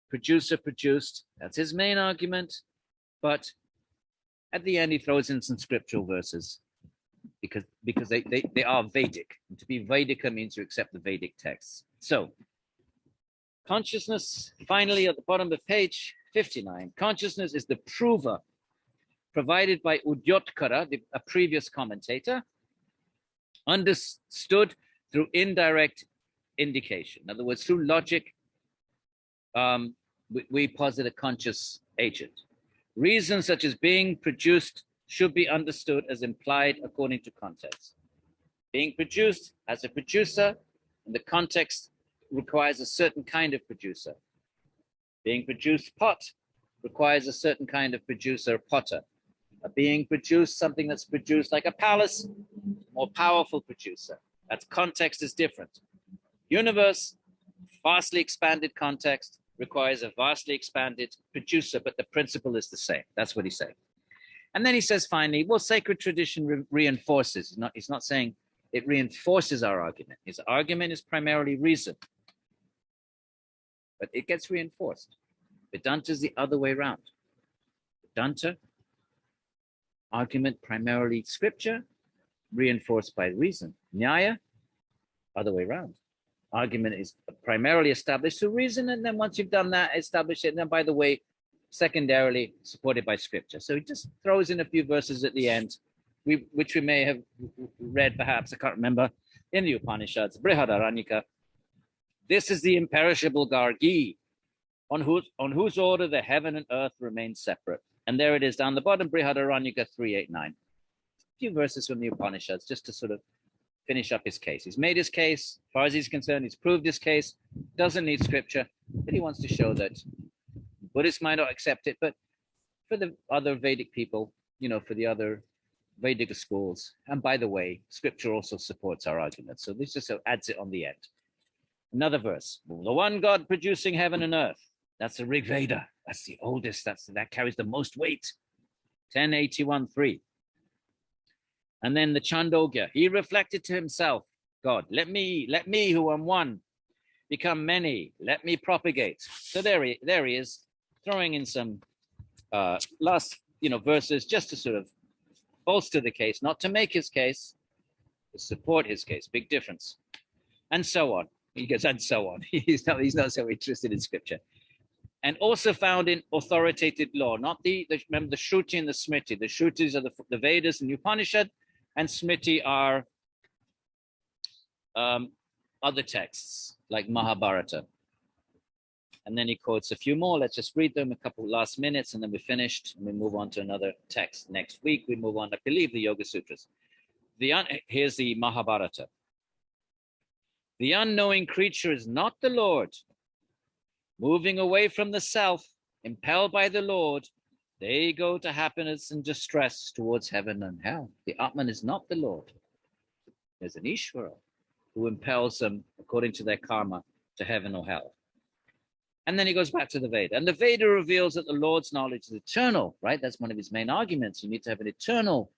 producer produced. That's his main argument. But at the end, he throws in some scriptural verses because they are Vedic. And to be Vedika means you accept the Vedic texts. So consciousness, finally, at the bottom of page 59, consciousness is the prover provided by Udyotkara, a previous commentator, understood through indirect indication. In other words, through logic, we posit a conscious agent. Reasons such as being produced should be understood as implied according to context. Being produced as a producer, and the context requires a certain kind of producer. Being produced pot requires a certain kind of producer, potter. Being produced, something that's produced like a palace, more powerful producer. That context is different. Universe, vastly expanded context, requires a vastly expanded producer, but the principle is the same. That's what he's saying. And then he says finally, well, sacred tradition reinforces. He's not saying it reinforces our argument. His argument is primarily reason, but it gets reinforced. Vedanta is the other way around. Vedanta, argument primarily scripture, reinforced by reason. Nyaya, other way around. Argument is primarily established through reason, and then once you've done that, establish it, and then by the way, secondarily supported by scripture. So he just throws in a few verses at the end, which we may have read perhaps, I can't remember, in the Upanishads, Brihadaranyaka. This is the imperishable Gargi, on whose order the heaven and earth remain separate. And there it is down the bottom, Brihadaranyaka 389. A few verses from the Upanishads just to sort of finish up his case. He's made his case, as far as he's concerned, he's proved his case, doesn't need scripture, but he wants to show that Buddhists might not accept it, but for the other Vedic people, for the other Vedic schools, and by the way, scripture also supports our argument. So this just adds it on the end. Another verse, the one God producing heaven and earth. That's the Rig Veda. That's the oldest, that carries the most weight. 1081.3. And then the Chandogya, he reflected to himself, God, let me who am one become many, let me propagate. So there he is, throwing in some last verses just to sort of bolster the case, not to make his case, to support his case. Big difference. And so on. He goes, and so on. He's not so interested in scripture. And also found in authoritative law, not remember the Shruti and the Smriti. The Shrutis are the Vedas and the Upanishad, and Smriti are other texts like Mahabharata. And then he quotes a few more. Let's just read them, a couple last minutes, and then we're finished. And we move on to another text. Next week, we move on, I believe, the Yoga Sutras. Here's the Mahabharata. The unknowing creature is not the Lord. Moving away from the self, impelled by the Lord, they go to happiness and distress towards heaven and hell. The Atman is not the Lord. There's an Īśvara who impels them, according to their karma, to heaven or hell. And then he goes back to the Veda. And the Veda reveals that the Lord's knowledge is eternal, right? That's one of his main arguments. You need to have an eternal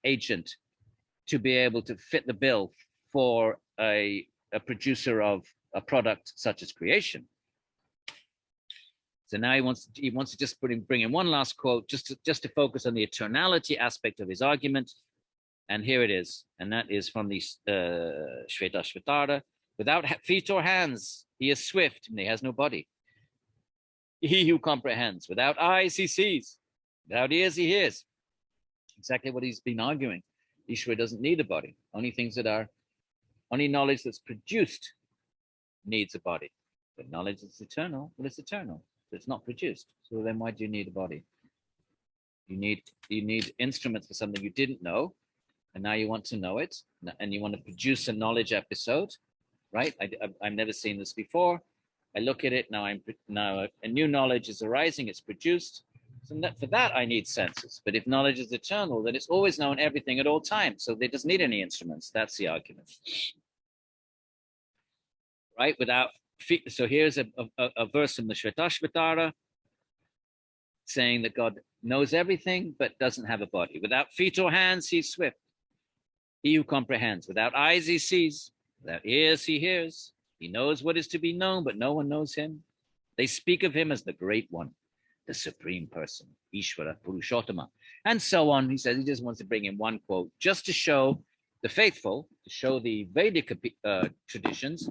agent to be able to fit the bill for a producer of a product such as creation. So now he wants to just bring in one last quote just to focus on the eternality aspect of his argument. And here it is. And that is from the Shvetashvatara. Without feet or hands, he is swift and he has no body. He who comprehends. Without eyes, he sees. Without ears, he hears. Exactly what he's been arguing. Ishvara doesn't need a body. Only knowledge that's produced needs a body. But knowledge is eternal. Well, it's eternal. So it's not produced. So then why do you need a body? You need instruments for something you didn't know, and now you want to know it, and you want to produce a knowledge episode, right? I've never seen this before. I look at it now. A new knowledge is arising. It's produced. So for that I need senses. But if knowledge is eternal, then it's always known everything at all times. So it doesn't need any instruments. That's the argument, right? So here's a verse from the Shvetashvatara saying that God knows everything but doesn't have a body. Without feet or hands, he's swift. He who comprehends. Without eyes, he sees. Without ears, he hears. He knows what is to be known, but no one knows him. They speak of him as the great one, the supreme person, Īśvara, Purushottama, and so on. He says he just wants to bring in one quote just to show the faithful, to show the Vedic traditions,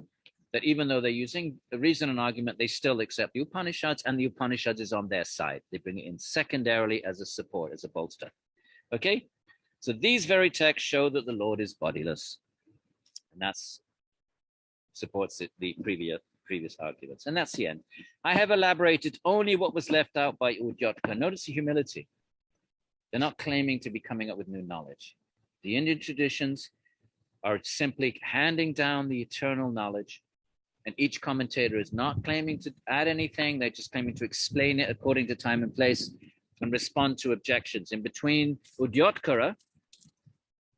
that even though they're using the reason and argument, they still accept the Upanishads, and the Upanishads is on their side. They bring it in secondarily as a support, as a bolster. Okay? So these very texts show that the Lord is bodiless. And that supports the previous arguments. And that's the end. I have elaborated only what was left out by Udyotka. Notice the humility. They're not claiming to be coming up with new knowledge. The Indian traditions are simply handing down the eternal knowledge, and each commentator is not claiming to add anything. They're just claiming to explain it according to time and place and respond to objections. In between Udyotkara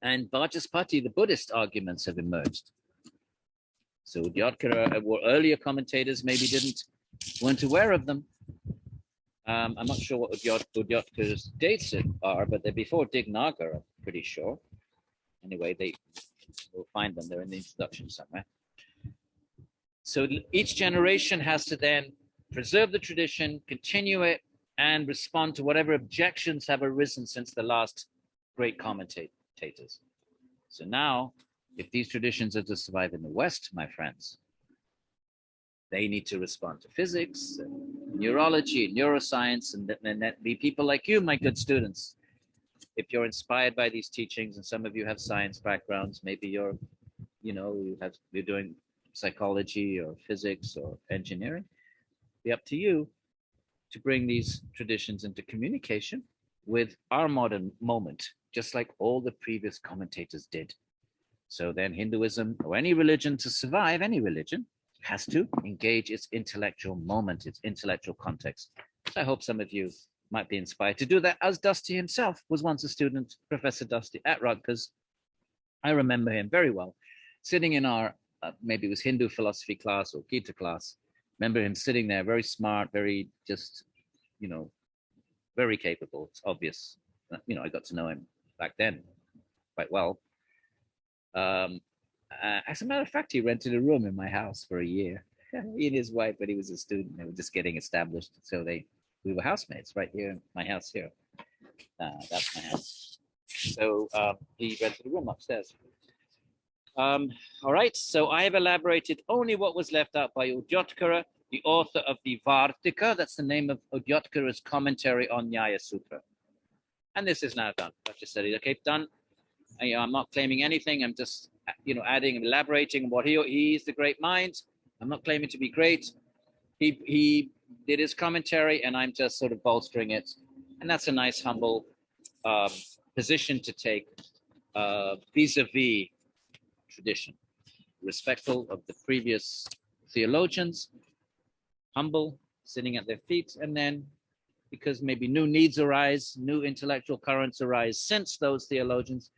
and Vachaspati, the Buddhist arguments have emerged. So Udyotkara, or earlier commentators maybe weren't aware of them. I'm not sure what Udyotka's dates are, but they're before Dignaga, I'm pretty sure. Anyway, we'll find them. They're in the introduction somewhere. So each generation has to then preserve the tradition, continue it, and respond to whatever objections have arisen since the last great commentators. So now, if these traditions are to survive in the West, my friends, they need to respond to physics, neurology, neuroscience, and that be people like you, my good students. If you're inspired by these teachings, and some of you have science backgrounds, maybe you're doing psychology or physics or engineering, be up to you to bring these traditions into communication with our modern moment, just like all the previous commentators did. So then Hinduism, or any religion, to survive, any religion, has to engage its intellectual moment, its intellectual context. So I hope some of you might be inspired to do that, as Dusty himself was once a student, Professor Dusty at Rutgers. I remember him very well, sitting in our, maybe it was Hindu philosophy class or Gita class. Remember him sitting there, very smart, very just, very capable. It's obvious. I got to know him back then quite well. As a matter of fact, he rented a room in my house for a year. He and his wife, but he was a student. They were just getting established. So we were housemates right here in my house here. That's my house. So he rented a room upstairs. All right, so I have elaborated only what was left out by Udyotkara, the author of the Vartika. That's the name of Udyotkara's commentary on Nyaya Sutra. And this is now done. I've just said it. Okay, done. I'm not claiming anything. I'm just, adding and elaborating what he's the great mind. I'm not claiming to be great. He did his commentary, and I'm just sort of bolstering it. And that's a nice, humble position to take vis-a-vis tradition, respectful of the previous theologians, humble, sitting at their feet, and then because maybe new needs arise, new intellectual currents arise since those theologians,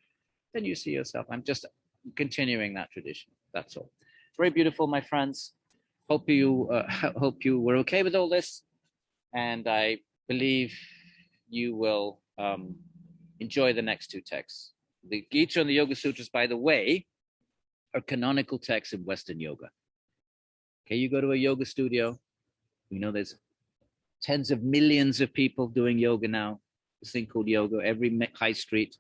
then you see yourself. I'm just continuing that tradition. That's all. Very beautiful, my friends. Hope you were okay with all this, and I believe you will enjoy the next two texts. The Gita and the Yoga Sutras, by the way, are canonical texts in Western yoga. Okay, you go to a yoga studio, there's tens of millions of people doing yoga now, this thing called yoga, every high street.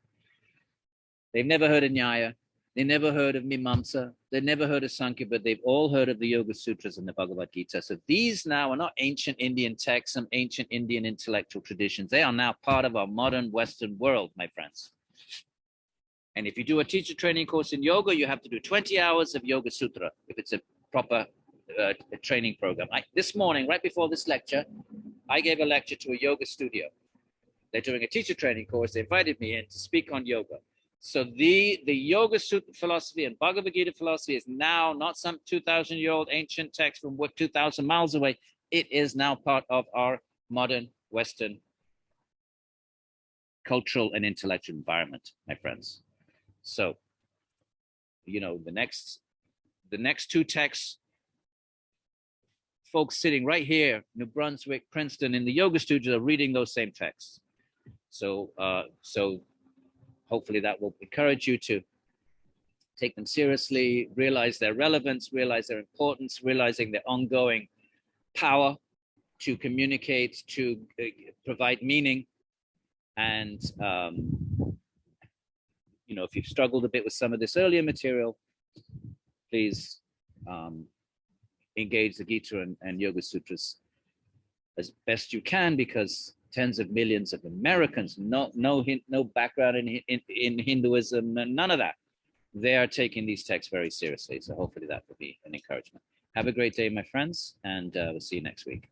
They've never heard of Nyaya, they never heard of Mimamsa, they've never heard of Sankhya, but they've all heard of the Yoga Sutras and the Bhagavad Gita. So these now are not ancient Indian texts, some ancient Indian intellectual traditions. They are now part of our modern Western world, my friends. And if you do a teacher training course in yoga, you have to do 20 hours of Yoga Sutra, if it's a proper training program. This morning, right before this lecture, I gave a lecture to a yoga studio. They're doing a teacher training course. They invited me in to speak on yoga. So the Yoga Sutra philosophy and Bhagavad Gita philosophy is now not some 2,000-year-old ancient text from 2,000 miles away. It is now part of our modern Western cultural and intellectual environment, my friends. So, the next two texts, folks sitting right here, New Brunswick, Princeton, in the yoga studio are reading those same texts. So hopefully that will encourage you to take them seriously, realize their relevance, realize their importance, realizing their ongoing power to communicate, to provide meaning. And, if you've struggled a bit with some of this earlier material, please engage the Gita and Yoga Sutras as best you can, because tens of millions of Americans, no background in Hinduism, none of that. They are taking these texts very seriously. So hopefully that will be an encouragement. Have a great day, my friends, and we'll see you next week.